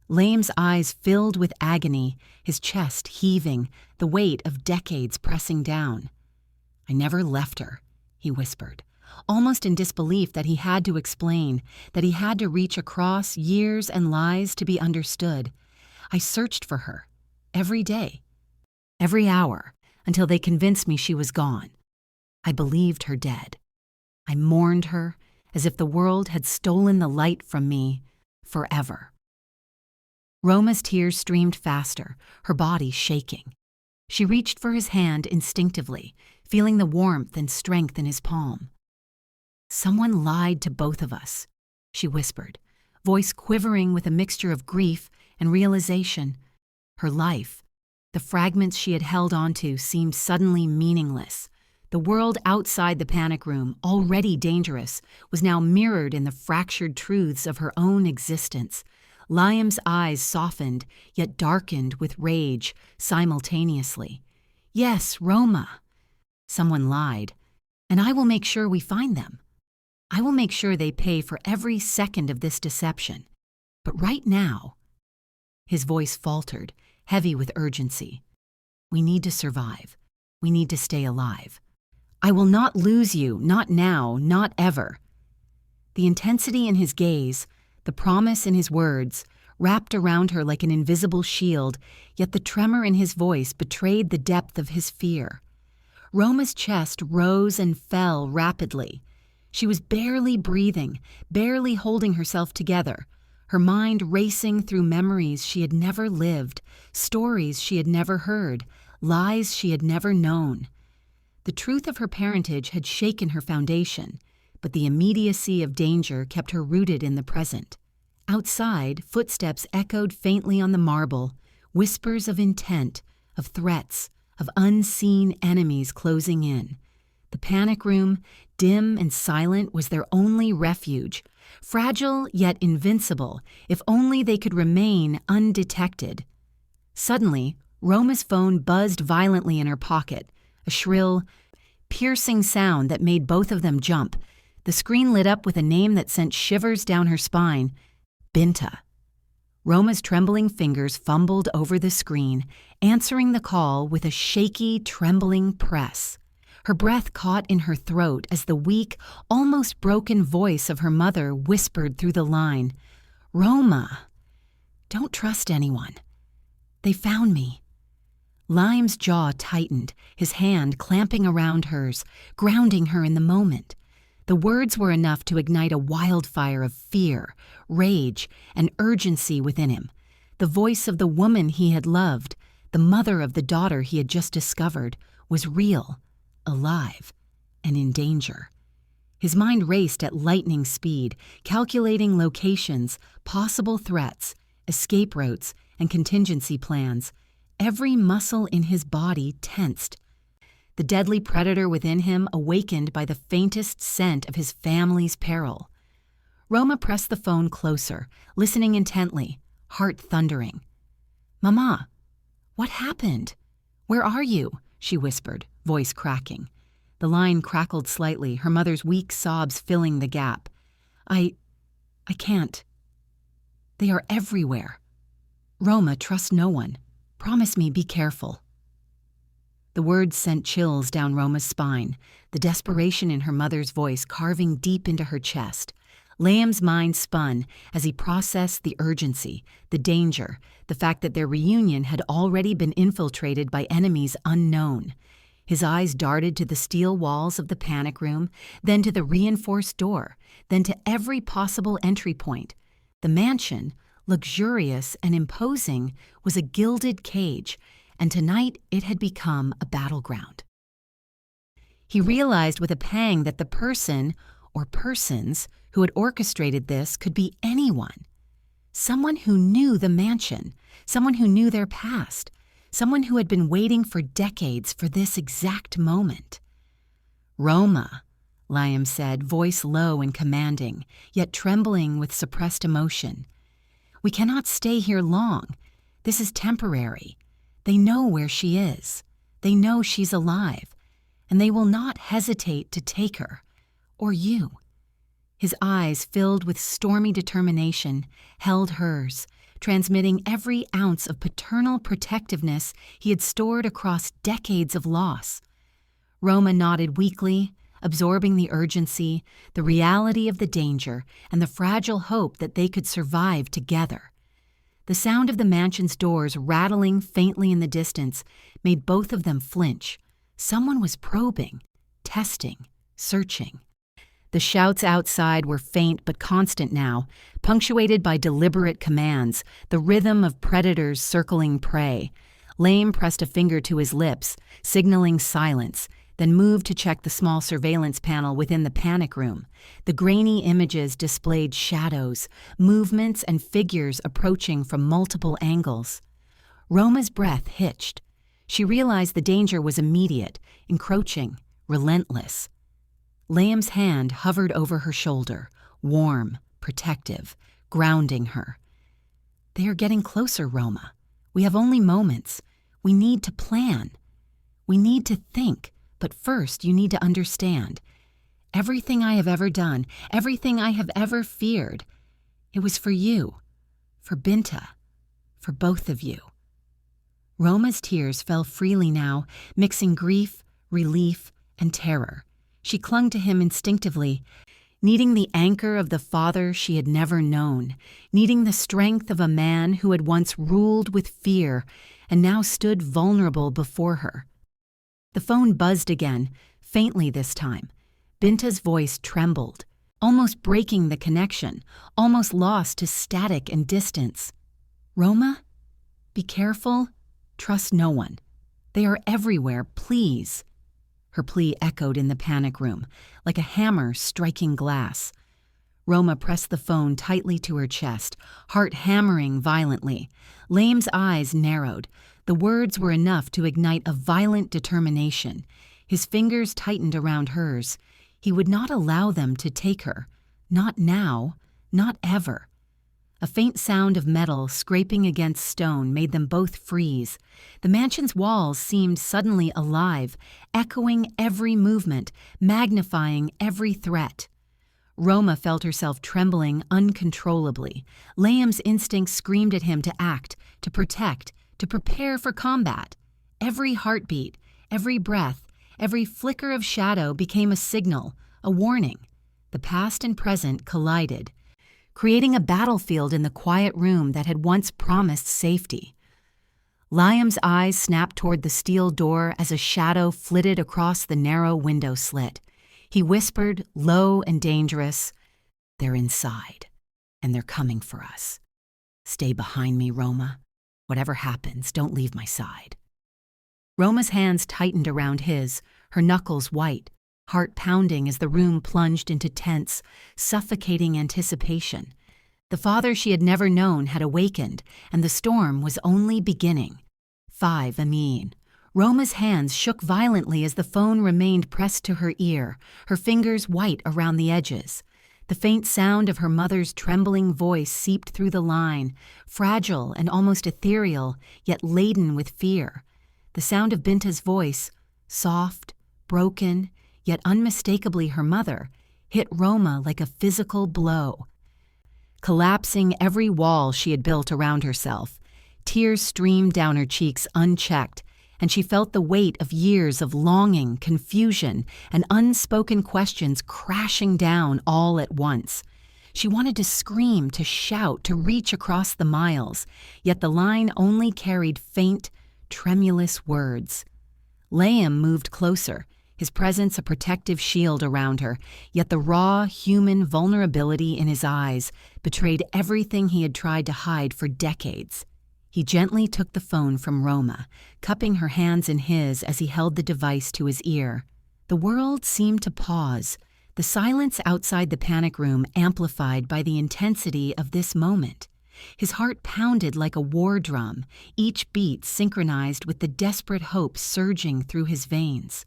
Laim's eyes filled with agony, his chest heaving, the weight of decades pressing down. "I never left her," he whispered, almost in disbelief that he had to explain, that he had to reach across years and lies to be understood. "I searched for her, every day, every hour, until they convinced me she was gone. I believed her dead. I mourned her as if the world had stolen the light from me forever." Roma's tears streamed faster, her body shaking. She reached for his hand instinctively, feeling the warmth and strength in his palm. "Someone lied to both of us," she whispered, voice quivering with a mixture of grief and realization. Her life, the fragments she had held onto, seemed suddenly meaningless. The world outside the panic room, already dangerous, was now mirrored in the fractured truths of her own existence. Laim's eyes softened, yet darkened with rage simultaneously. "Yes, Roma. Someone lied, and I will make sure we find them. I will make sure they pay for every second of this deception. But right now," his voice faltered, heavy with urgency, "we need to survive. We need to stay alive. I will not lose you, not now, not ever." The intensity in his gaze, the promise in his words, wrapped around her like an invisible shield, yet the tremor in his voice betrayed the depth of his fear. Roma's chest rose and fell rapidly. She was barely breathing, barely holding herself together, her mind racing through memories she had never lived, stories she had never heard, lies she had never known. The truth of her parentage had shaken her foundation, but the immediacy of danger kept her rooted in the present. Outside, footsteps echoed faintly on the marble, whispers of intent, of threats, of unseen enemies closing in. The panic room, dim and silent, was their only refuge, fragile yet invincible, if only they could remain undetected. Suddenly, Roma's phone buzzed violently in her pocket, a shrill, piercing sound that made both of them jump. The screen lit up with a name that sent shivers down her spine. Binta. Roma's trembling fingers fumbled over the screen, answering the call with a shaky, trembling press. Her breath caught in her throat as the weak, almost broken voice of her mother whispered through the line, "Roma, don't trust anyone. They found me." Laim's jaw tightened, his hand clamping around hers, grounding her in the moment. The words were enough to ignite a wildfire of fear, rage, and urgency within him. The voice of the woman he had loved, the mother of the daughter he had just discovered, was real, alive, and in danger. His mind raced at lightning speed, calculating locations, possible threats, escape routes, and contingency plans. Every muscle in his body tensed. The deadly predator within him awakened by the faintest scent of his family's peril. Roma pressed the phone closer, listening intently, heart thundering. "Mama, what happened? Where are you?" she whispered, voice cracking. The line crackled slightly, her mother's weak sobs filling the gap. I can't. They are everywhere. Roma, trust no one. Promise me, be careful." The words sent chills down Roma's spine, the desperation in her mother's voice carving deep into her chest. Laim's mind spun as he processed the urgency, the danger, the fact that their reunion had already been infiltrated by enemies unknown. His eyes darted to the steel walls of the panic room, then to the reinforced door, then to every possible entry point. The mansion, luxurious and imposing, was a gilded cage, and tonight it had become a battleground. He realized with a pang that the person, or persons, who had orchestrated this could be anyone. Someone who knew the mansion, someone who knew their past, someone who had been waiting for decades for this exact moment. "Roma," Laim said, voice low and commanding, yet trembling with suppressed emotion. "We cannot stay here long. This is temporary. They know where she is. They know she's alive, and they will not hesitate to take her, or you." His eyes, filled with stormy determination, held hers, transmitting every ounce of paternal protectiveness he had stored across decades of loss. Roma nodded weakly, absorbing the urgency, the reality of the danger, and the fragile hope that they could survive together. The sound of the mansion's doors rattling faintly in the distance made both of them flinch. Someone was probing, testing, searching. The shouts outside were faint but constant now, punctuated by deliberate commands, the rhythm of predators circling prey. Laim pressed a finger to his lips, signaling silence, then moved to check the small surveillance panel within the panic room. The grainy images displayed shadows, movements, and figures approaching from multiple angles. Roma's breath hitched. She realized the danger was immediate, encroaching, relentless. Laim's hand hovered over her shoulder, warm, protective, grounding her. "They are getting closer, Roma. We have only moments. We need to plan. We need to think, but first you need to understand. Everything I have ever done, everything I have ever feared, it was for you, for Binta, for both of you." Roma's tears fell freely now, mixing grief, relief, and terror. She clung to him instinctively, needing the anchor of the father she had never known, needing the strength of a man who had once ruled with fear and now stood vulnerable before her. The phone buzzed again, faintly this time. Binta's voice trembled, almost breaking the connection, almost lost to static and distance. "Roma, be careful. Trust no one. They are everywhere, please." Her plea echoed in the panic room, like a hammer striking glass. Roma pressed the phone tightly to her chest, heart hammering violently. Laim's eyes narrowed. The words were enough to ignite a violent determination. His fingers tightened around hers. He would not allow them to take her. Not now, not ever. A faint sound of metal scraping against stone made them both freeze. The mansion's walls seemed suddenly alive, echoing every movement, magnifying every threat. Roma felt herself trembling uncontrollably. Laim's instincts screamed at him to act, to protect, to prepare for combat. Every heartbeat, every breath, every flicker of shadow became a signal, a warning. The past and present collided, creating a battlefield in the quiet room that had once promised safety. Laim's eyes snapped toward the steel door as a shadow flitted across the narrow window slit. He whispered, low and dangerous, "They're inside, and they're coming for us. Stay behind me, Roma. Whatever happens, don't leave my side." Roma's hands tightened around his, her knuckles white, heart pounding as the room plunged into tense, suffocating anticipation. The father she had never known had awakened, and the storm was only beginning. 5 Amin. Roma's hands shook violently as the phone remained pressed to her ear, her fingers white around the edges. The faint sound of her mother's trembling voice seeped through the line, fragile and almost ethereal, yet laden with fear. The sound of Binta's voice, soft, broken, yet unmistakably her mother, hit Roma like a physical blow. Collapsing every wall she had built around herself, tears streamed down her cheeks unchecked, and she felt the weight of years of longing, confusion, and unspoken questions crashing down all at once. She wanted to scream, to shout, to reach across the miles, yet the line only carried faint, tremulous words. Laim moved closer, his presence a protective shield around her, yet the raw, human vulnerability in his eyes betrayed everything he had tried to hide for decades. He gently took the phone from Roma, cupping her hands in his as he held the device to his ear. The world seemed to pause, the silence outside the panic room amplified by the intensity of this moment. His heart pounded like a war drum, each beat synchronized with the desperate hope surging through his veins.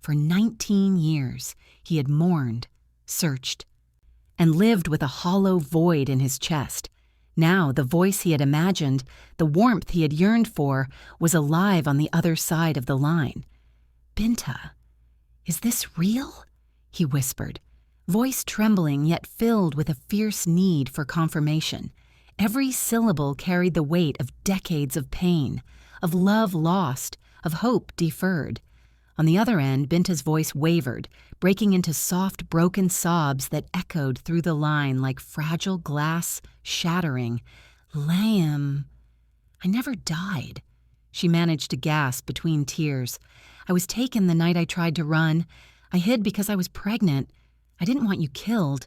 For 19 years, he had mourned, searched, and lived with a hollow void in his chest. Now the voice he had imagined, the warmth he had yearned for, was alive on the other side of the line. "Binta, is this real?" he whispered, voice trembling yet filled with a fierce need for confirmation. Every syllable carried the weight of decades of pain, of love lost, of hope deferred. On the other end, Binta's voice wavered, breaking into soft, broken sobs that echoed through the line like fragile glass shattering. "Laim, I never died," she managed to gasp between tears. "I was taken the night I tried to run. I hid because I was pregnant. I didn't want you killed."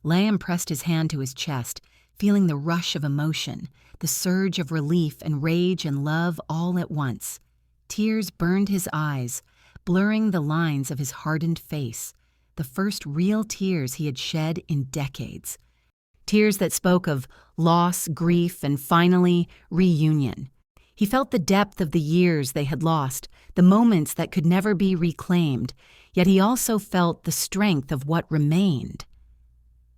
Laim pressed his hand to his chest, feeling the rush of emotion, the surge of relief and rage and love all at once. Tears burned his eyes, blurring the lines of his hardened face, the first real tears he had shed in decades. Tears that spoke of loss, grief, and finally, reunion. He felt the depth of the years they had lost, the moments that could never be reclaimed, yet he also felt the strength of what remained.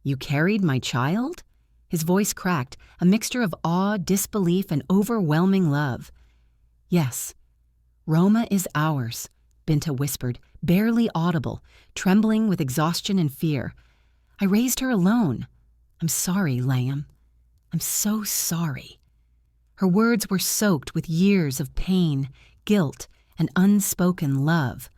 "You carried my child?" His voice cracked, a mixture of awe, disbelief, and overwhelming love. "Yes, Roma is ours," Binta whispered, barely audible, trembling with exhaustion and fear. "I raised her alone. I'm sorry, Laim. I'm so sorry." Her words were soaked with years of pain, guilt, and unspoken love.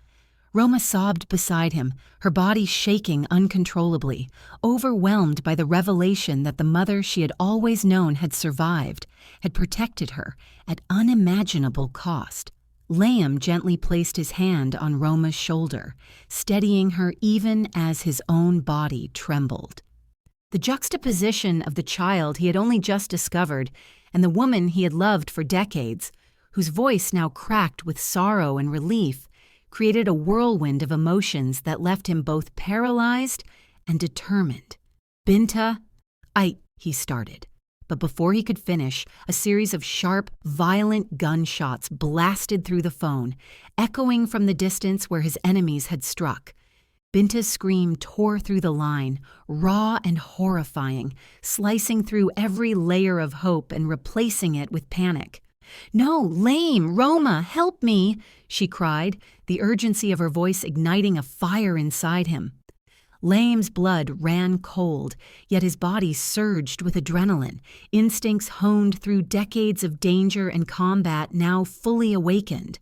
Roma sobbed beside him, her body shaking uncontrollably, overwhelmed by the revelation that the mother she had always known had survived, had protected her at unimaginable cost. Laim gently placed his hand on Roma's shoulder, steadying her even as his own body trembled. The juxtaposition of the child he had only just discovered and the woman he had loved for decades, whose voice now cracked with sorrow and relief, created a whirlwind of emotions that left him both paralyzed and determined. "Binta, he started. But before he could finish, a series of sharp, violent gunshots blasted through the phone, echoing from the distance where his enemies had struck. Binta's scream tore through the line, raw and horrifying, slicing through every layer of hope and replacing it with panic. "No, Laim, Roma, help me!" she cried, the urgency of her voice igniting a fire inside him. Laim's blood ran cold, yet his body surged with adrenaline, instincts honed through decades of danger and combat now fully awakened.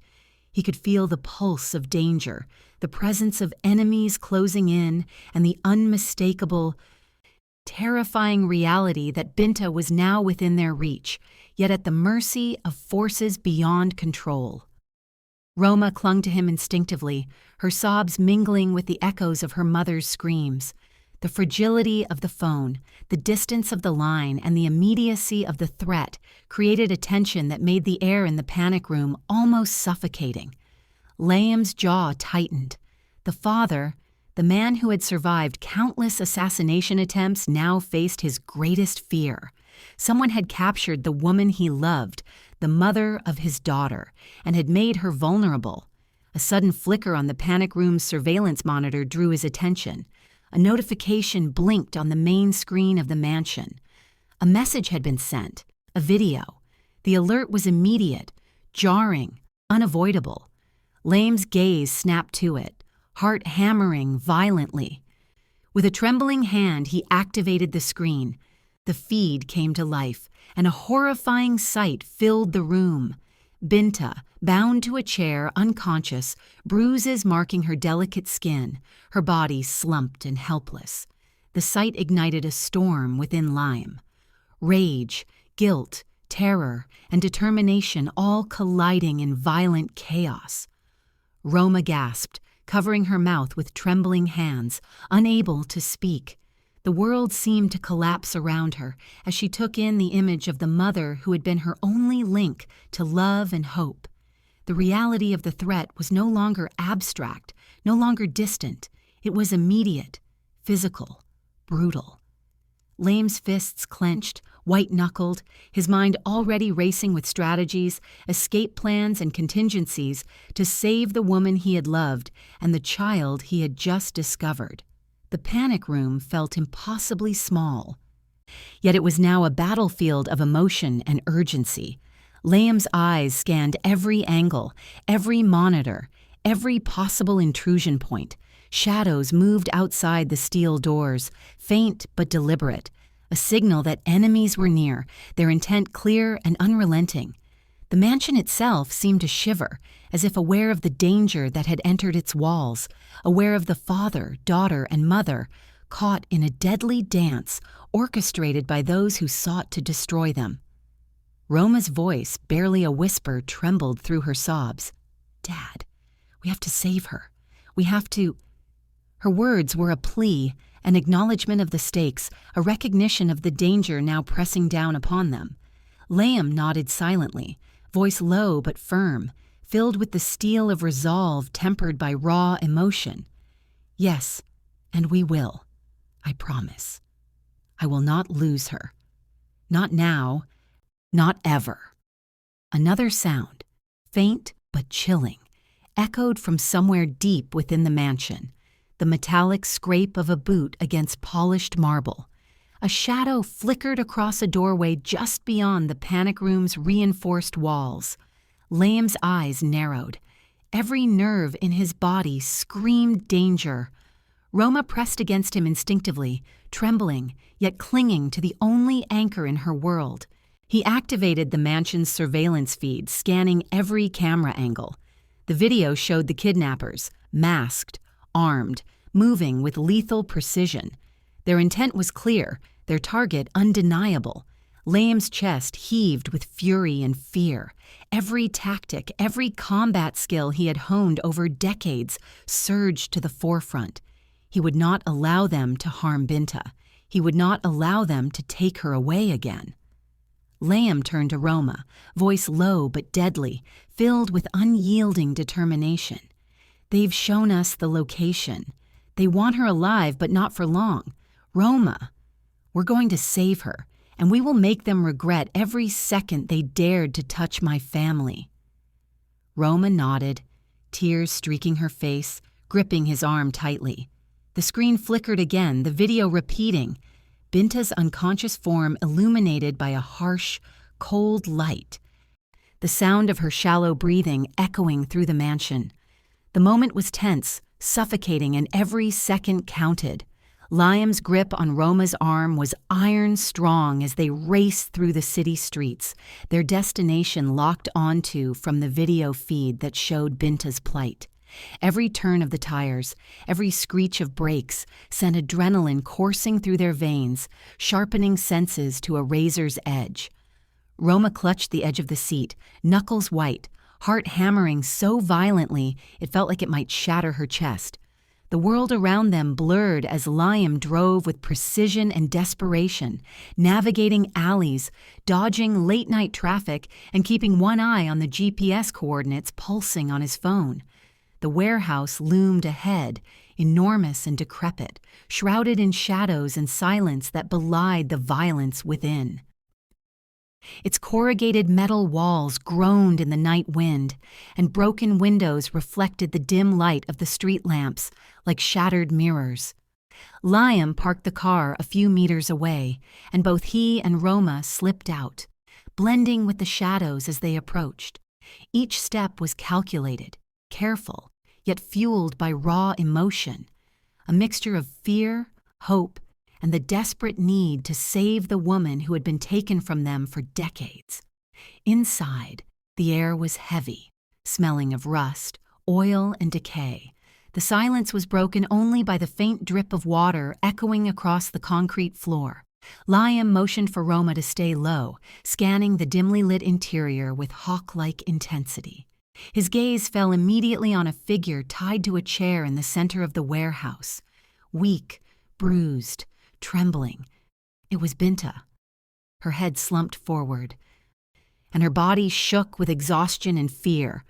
He could feel the pulse of danger, the presence of enemies closing in, and the unmistakable, terrifying reality that Binta was now within their reach, yet at the mercy of forces beyond control. Roma clung to him instinctively, her sobs mingling with the echoes of her mother's screams. The fragility of the phone, the distance of the line, and the immediacy of the threat created a tension that made the air in the panic room almost suffocating. Laim's jaw tightened. The father, the man who had survived countless assassination attempts, now faced his greatest fear. Someone had captured the woman he loved, the mother of his daughter, and had made her vulnerable. A sudden flicker on the panic room's surveillance monitor drew his attention. A notification blinked on the main screen of the mansion. A message had been sent, a video. The alert was immediate, jarring, unavoidable. Laim's gaze snapped to it, heart hammering violently. With a trembling hand, he activated the screen. The feed came to life, and a horrifying sight filled the room. Binta, bound to a chair, unconscious, bruises marking her delicate skin, her body slumped and helpless. The sight ignited a storm within Laim. Rage, guilt, terror, and determination all colliding in violent chaos. Roma gasped, covering her mouth with trembling hands, unable to speak. The world seemed to collapse around her as she took in the image of the mother who had been her only link to love and hope. The reality of the threat was no longer abstract, no longer distant. It was immediate, physical, brutal. Laim's fists clenched, white-knuckled, his mind already racing with strategies, escape plans, and contingencies to save the woman he had loved and the child he had just discovered. The panic room felt impossibly small. Yet it was now a battlefield of emotion and urgency. Laim's eyes scanned every angle, every monitor, every possible intrusion point. Shadows moved outside the steel doors, faint but deliberate, a signal that enemies were near, their intent clear and unrelenting. The mansion itself seemed to shiver, as if aware of the danger that had entered its walls, aware of the father, daughter, and mother, caught in a deadly dance orchestrated by those who sought to destroy them. Roma's voice, barely a whisper, trembled through her sobs. "Dad, we have to save her. We have to—" Her words were a plea, an acknowledgement of the stakes, a recognition of the danger now pressing down upon them. Laim nodded silently, voice low but firm, filled with the steel of resolve tempered by raw emotion. "Yes, and we will. I promise. I will not lose her. Not now. Not ever." Another sound, faint but chilling, echoed from somewhere deep within the mansion, the metallic scrape of a boot against polished marble. A shadow flickered across a doorway just beyond the panic room's reinforced walls. Laim's eyes narrowed. Every nerve in his body screamed danger. Roma pressed against him instinctively, trembling, yet clinging to the only anchor in her world. He activated the mansion's surveillance feed, scanning every camera angle. The video showed the kidnappers, masked, armed, moving with lethal precision. Their intent was clear, their target undeniable. Laim's chest heaved with fury and fear. Every tactic, every combat skill he had honed over decades surged to the forefront. He would not allow them to harm Binta. He would not allow them to take her away again. Laim turned to Roma, voice low but deadly, filled with unyielding determination. "They've shown us the location. They want her alive, but not for long. Roma, we're going to save her, and we will make them regret every second they dared to touch my family." Roma nodded, tears streaking her face, gripping his arm tightly. The screen flickered again, the video repeating, Binta's unconscious form illuminated by a harsh, cold light. The sound of her shallow breathing echoing through the mansion. The moment was tense, suffocating, and every second counted. Laim's grip on Roma's arm was iron strong as they raced through the city streets, their destination locked onto from the video feed that showed Binta's plight. Every turn of the tires, every screech of brakes sent adrenaline coursing through their veins, sharpening senses to a razor's edge. Roma clutched the edge of the seat, knuckles white, heart hammering so violently it felt like it might shatter her chest. The world around them blurred as Laim drove with precision and desperation, navigating alleys, dodging late-night traffic, and keeping one eye on the GPS coordinates pulsing on his phone. The warehouse loomed ahead, enormous and decrepit, shrouded in shadows and silence that belied the violence within. Its corrugated metal walls groaned in the night wind, and broken windows reflected the dim light of the street lamps like shattered mirrors. Laim parked the car a few meters away, and both he and Roma slipped out, blending with the shadows as they approached. Each step was calculated, careful, yet fueled by raw emotion, a mixture of fear, hope, and the desperate need to save the woman who had been taken from them for decades. Inside, the air was heavy, smelling of rust, oil, and decay. The silence was broken only by the faint drip of water echoing across the concrete floor. Laim motioned for Roma to stay low, scanning the dimly lit interior with hawk-like intensity. His gaze fell immediately on a figure tied to a chair in the center of the warehouse. Weak, bruised, trembling. It was Binta. Her head slumped forward, and her body shook with exhaustion and fear.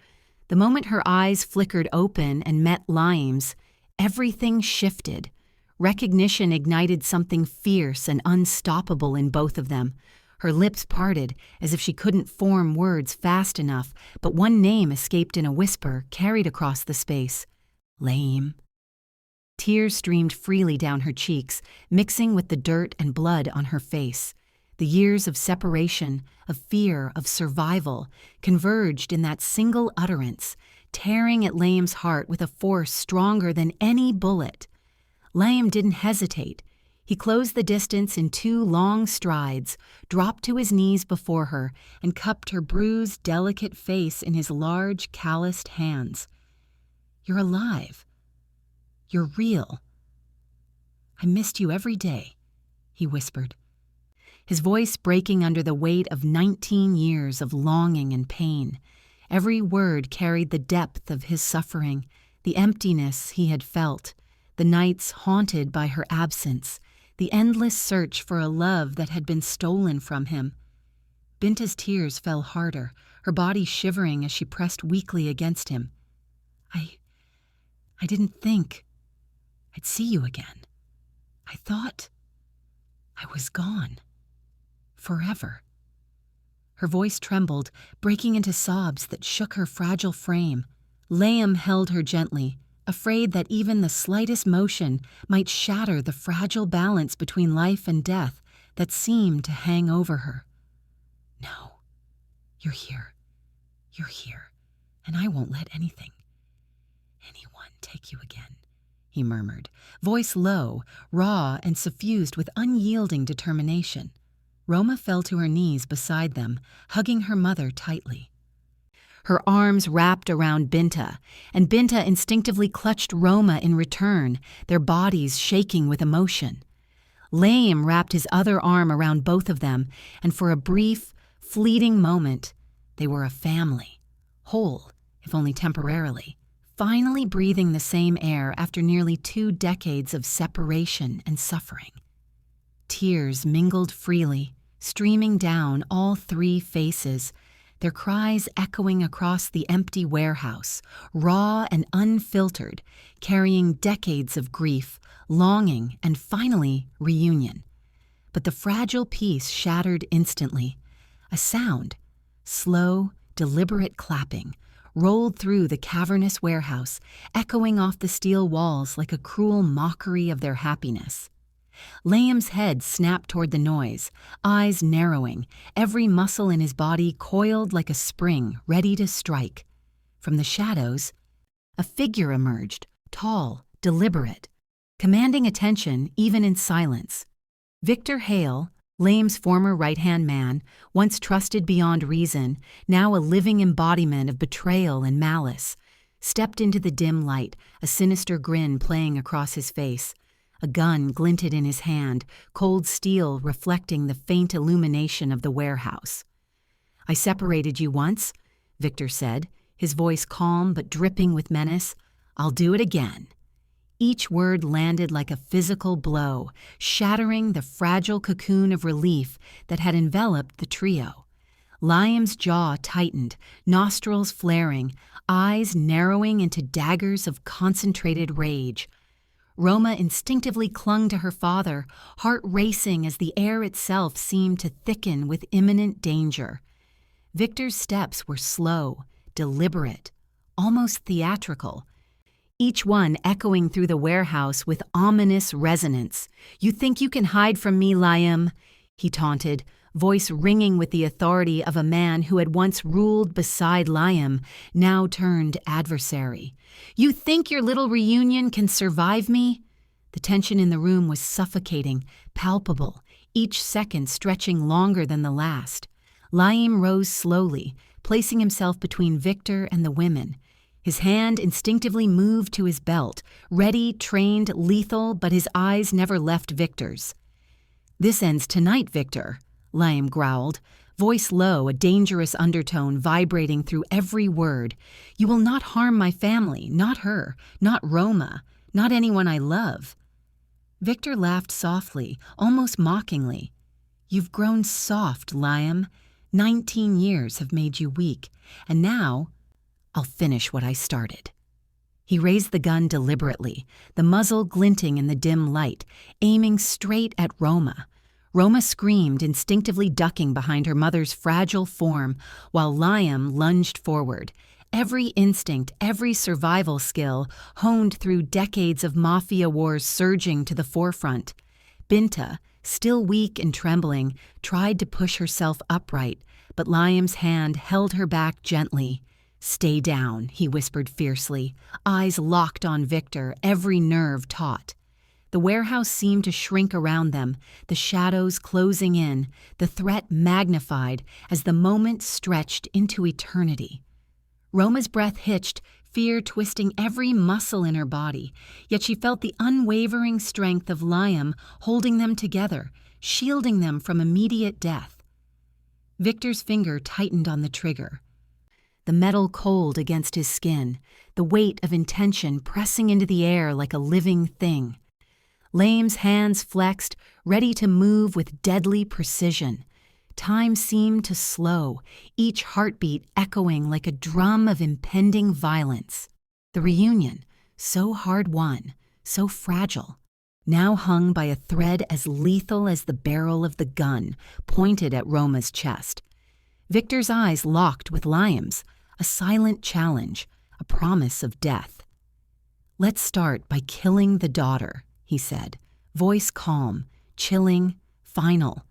The moment her eyes flickered open and met Laim's, everything shifted. Recognition ignited something fierce and unstoppable in both of them. Her lips parted, as if she couldn't form words fast enough, but one name escaped in a whisper, carried across the space. Laim. Tears streamed freely down her cheeks, mixing with the dirt and blood on her face. The years of separation, of fear, of survival, converged in that single utterance, tearing at Laim's heart with a force stronger than any bullet. Laim didn't hesitate. He closed the distance in 2 long strides, dropped to his knees before her, and cupped her bruised, delicate face in his large, calloused hands. "You're alive. You're real. I missed you every day," he whispered, his voice breaking under the weight of 19 years of longing and pain. Every word carried the depth of his suffering, the emptiness he had felt, the nights haunted by her absence, the endless search for a love that had been stolen from him. Binta's tears fell harder, her body shivering as she pressed weakly against him. I didn't think I'd see you again. I thought I was gone. Forever." Her voice trembled, breaking into sobs that shook her fragile frame. Laim held her gently, afraid that even the slightest motion might shatter the fragile balance between life and death that seemed to hang over her. "No, you're here. You're here, and I won't let anyone take you again," he murmured, voice low, raw, and suffused with unyielding determination. Roma fell to her knees beside them, hugging her mother tightly. Her arms wrapped around Binta, and Binta instinctively clutched Roma in return, their bodies shaking with emotion. Laim wrapped his other arm around both of them, and for a brief, fleeting moment, they were a family, whole, if only temporarily, finally breathing the same air after nearly 2 decades of separation and suffering. Tears mingled freely, streaming down all 3 faces, their cries echoing across the empty warehouse, raw and unfiltered, carrying decades of grief, longing, and finally reunion. But the fragile peace shattered instantly. A sound, slow, deliberate clapping, rolled through the cavernous warehouse, echoing off the steel walls like a cruel mockery of their happiness. Laim's head snapped toward the noise, eyes narrowing, every muscle in his body coiled like a spring, ready to strike. From the shadows, a figure emerged, tall, deliberate, commanding attention even in silence. Victor Hale, Laim's former right-hand man, once trusted beyond reason, now a living embodiment of betrayal and malice, stepped into the dim light, a sinister grin playing across his face. A gun glinted in his hand, cold steel reflecting the faint illumination of the warehouse. "I separated you once," Victor said, his voice calm but dripping with menace. "I'll do it again." Each word landed like a physical blow, shattering the fragile cocoon of relief that had enveloped the trio. Laim's jaw tightened, nostrils flaring, eyes narrowing into daggers of concentrated rage. Roma instinctively clung to her father, heart racing as the air itself seemed to thicken with imminent danger. Victor's steps were slow, deliberate, almost theatrical, each one echoing through the warehouse with ominous resonance. "You think you can hide from me, Laim?" he taunted, voice ringing with the authority of a man who had once ruled beside Laim, now turned adversary. "You think your little reunion can survive me?" The tension in the room was suffocating, palpable, each second stretching longer than the last. Laim rose slowly, placing himself between Victor and the women. His hand instinctively moved to his belt, ready, trained, lethal, but his eyes never left Victor's. "This ends tonight, Victor," Laim growled, voice low, a dangerous undertone vibrating through every word. "You will not harm my family, not her, not Roma, not anyone I love." Victor laughed softly, almost mockingly. "You've grown soft, Laim. 19 years have made you weak, and now I'll finish what I started." He raised the gun deliberately, the muzzle glinting in the dim light, aiming straight at Roma. Roma screamed, instinctively ducking behind her mother's fragile form, while Laim lunged forward. Every instinct, every survival skill, honed through decades of Mafia wars surging to the forefront. Binta, still weak and trembling, tried to push herself upright, but Laim's hand held her back gently. "Stay down," he whispered fiercely, eyes locked on Victor, every nerve taut. The warehouse seemed to shrink around them, the shadows closing in, the threat magnified as the moment stretched into eternity. Roma's breath hitched, fear twisting every muscle in her body, yet she felt the unwavering strength of Laim holding them together, shielding them from immediate death. Victor's finger tightened on the trigger, the metal cold against his skin, the weight of intention pressing into the air like a living thing. Laim's hands flexed, ready to move with deadly precision. Time seemed to slow, each heartbeat echoing like a drum of impending violence. The reunion, so hard-won, so fragile, now hung by a thread as lethal as the barrel of the gun pointed at Roma's chest. Victor's eyes locked with Laim's, a silent challenge, a promise of death. "Let's start by killing the daughter," he said, voice calm, chilling, final.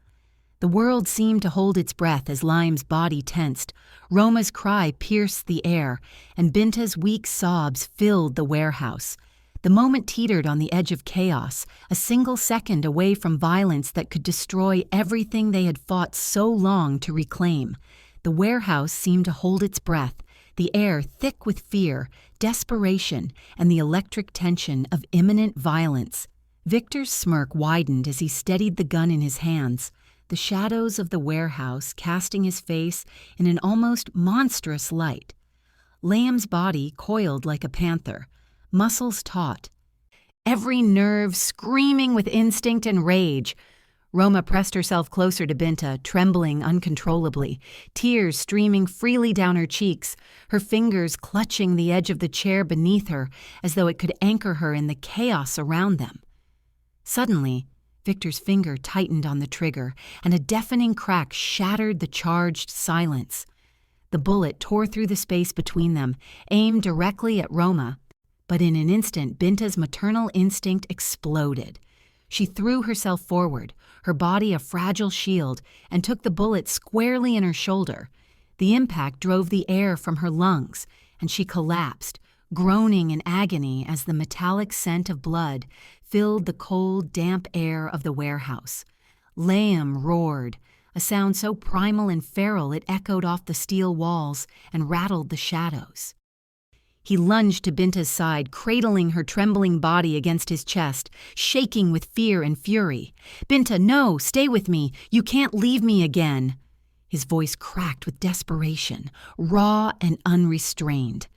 The world seemed to hold its breath as Laim's body tensed. Roma's cry pierced the air, and Binta's weak sobs filled the warehouse. The moment teetered on the edge of chaos, a single second away from violence that could destroy everything they had fought so long to reclaim. The warehouse seemed to hold its breath, the air thick with fear, desperation, and the electric tension of imminent violence. Victor's smirk widened as he steadied the gun in his hands, the shadows of the warehouse casting his face in an almost monstrous light. Laim's body coiled like a panther, muscles taut, every nerve screaming with instinct and rage. Roma pressed herself closer to Binta, trembling uncontrollably, tears streaming freely down her cheeks, her fingers clutching the edge of the chair beneath her as though it could anchor her in the chaos around them. Suddenly, Victor's finger tightened on the trigger, and a deafening crack shattered the charged silence. The bullet tore through the space between them, aimed directly at Roma. But in an instant, Binta's maternal instinct exploded. She threw herself forward, her body a fragile shield, and took the bullet squarely in her shoulder. The impact drove the air from her lungs, and she collapsed, groaning in agony as the metallic scent of blood filled the cold, damp air of the warehouse. Laim roared, a sound so primal and feral it echoed off the steel walls and rattled the shadows. He lunged to Binta's side, cradling her trembling body against his chest, shaking with fear and fury. "Binta, no, stay with me. You can't leave me again." His voice cracked with desperation, raw and unrestrained.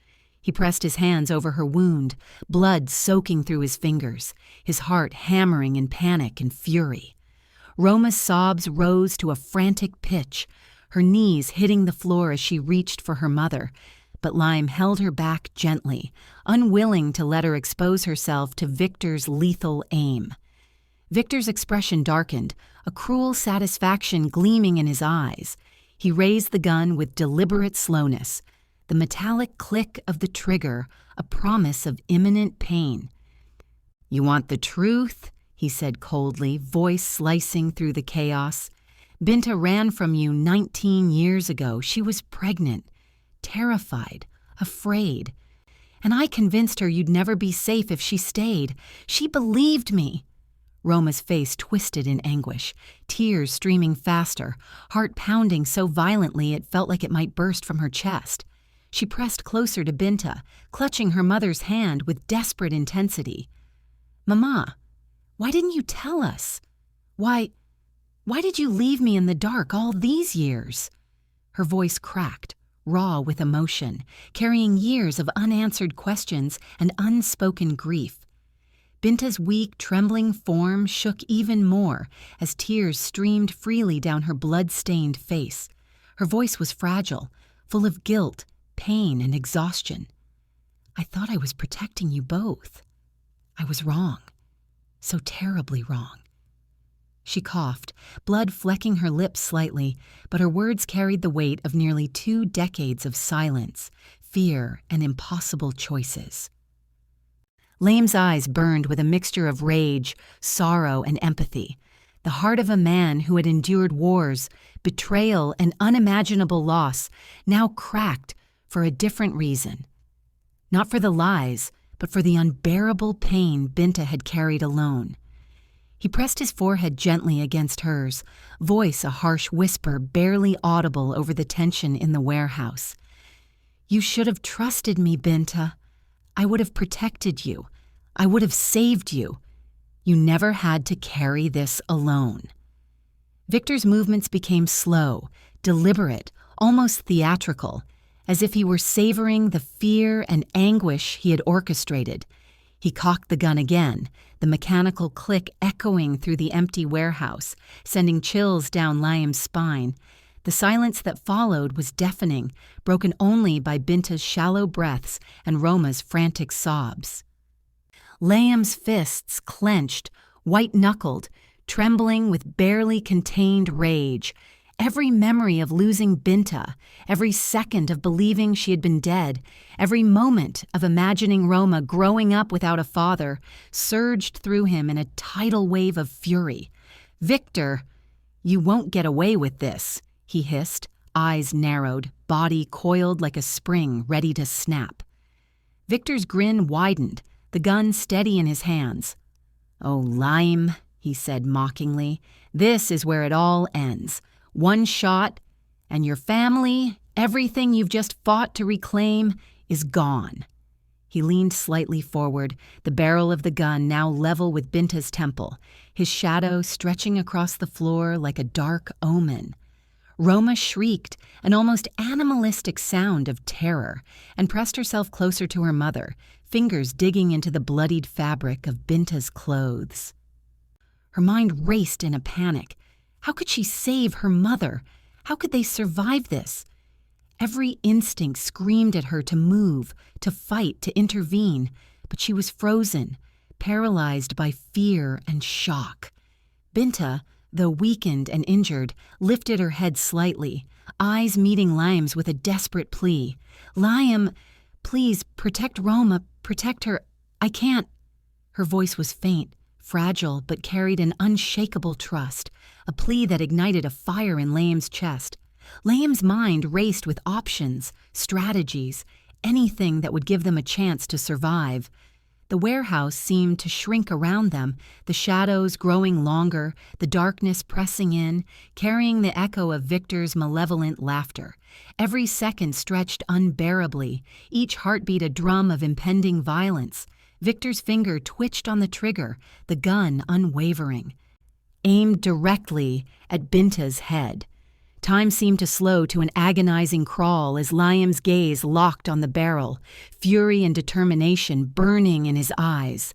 He pressed his hands over her wound, blood soaking through his fingers, his heart hammering in panic and fury. Roma's sobs rose to a frantic pitch, her knees hitting the floor as she reached for her mother, but Laim held her back gently, unwilling to let her expose herself to Victor's lethal aim. Victor's expression darkened, a cruel satisfaction gleaming in his eyes. He raised the gun with deliberate slowness, the metallic click of the trigger, a promise of imminent pain. "You want the truth?" he said coldly, voice slicing through the chaos. "Binta ran from you 19 years ago. She was pregnant, terrified, afraid. And I convinced her you'd never be safe if she stayed. She believed me." Roma's face twisted in anguish, tears streaming faster, heart pounding so violently it felt like it might burst from her chest. She pressed closer to Binta, clutching her mother's hand with desperate intensity. "Mama, why didn't you tell us? Why did you leave me in the dark all these years?" Her voice cracked, raw with emotion, carrying years of unanswered questions and unspoken grief. Binta's weak, trembling form shook even more as tears streamed freely down her blood-stained face. Her voice was fragile, full of guilt, pain and exhaustion. I thought I was protecting you both. I was wrong. So terribly wrong. She coughed, blood flecking her lips slightly, but her words carried the weight of nearly 2 decades of silence, fear, and impossible choices. Laim's eyes burned with a mixture of rage, sorrow, and empathy. The heart of a man who had endured wars, betrayal, and unimaginable loss, now cracked for a different reason. Not for the lies, but for the unbearable pain Binta had carried alone. He pressed his forehead gently against hers, voice a harsh whisper barely audible over the tension in the warehouse. "You should have trusted me, Binta. I would have protected you. I would have saved you. You never had to carry this alone." Victor's movements became slow, deliberate, almost theatrical, as if he were savoring the fear and anguish he had orchestrated. He cocked the gun again, the mechanical click echoing through the empty warehouse, sending chills down Laim's spine. The silence that followed was deafening, broken only by Binta's shallow breaths and Roma's frantic sobs. Laim's fists clenched, white-knuckled, trembling with barely contained rage. Every memory of losing Binta, every second of believing she had been dead, every moment of imagining Roma growing up without a father, surged through him in a tidal wave of fury. "Victor, you won't get away with this," he hissed, eyes narrowed, body coiled like a spring ready to snap. Victor's grin widened, the gun steady in his hands. "Oh, Laim," he said mockingly, "this is where it all ends. One shot, and your family, everything you've just fought to reclaim, is gone." He leaned slightly forward, the barrel of the gun now level with Binta's temple, his shadow stretching across the floor like a dark omen. Roma shrieked, an almost animalistic sound of terror, and pressed herself closer to her mother, fingers digging into the bloodied fabric of Binta's clothes. Her mind raced in a panic. How could she save her mother? How could they survive this? Every instinct screamed at her to move, to fight, to intervene, but she was frozen, paralyzed by fear and shock. Binta, though weakened and injured, lifted her head slightly, eyes meeting Laim's with a desperate plea. "Laim, please, protect Roma, protect her. I can't." Her voice was faint, fragile, but carried an unshakable trust, a plea that ignited a fire in Laim's chest. Laim's mind raced with options, strategies, anything that would give them a chance to survive. The warehouse seemed to shrink around them, the shadows growing longer, the darkness pressing in, carrying the echo of Victor's malevolent laughter. Every second stretched unbearably, each heartbeat a drum of impending violence. Victor's finger twitched on the trigger, the gun unwavering, aimed directly at Binta's head. Time seemed to slow to an agonizing crawl as Laim's gaze locked on the barrel, fury and determination burning in his eyes.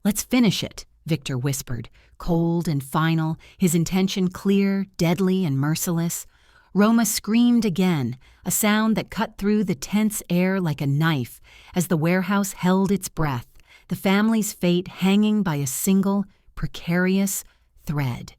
"Let's finish it," Victor whispered, cold and final, his intention clear, deadly, and merciless. Roma screamed again, a sound that cut through the tense air like a knife as the warehouse held its breath, the family's fate hanging by a single, precarious thread.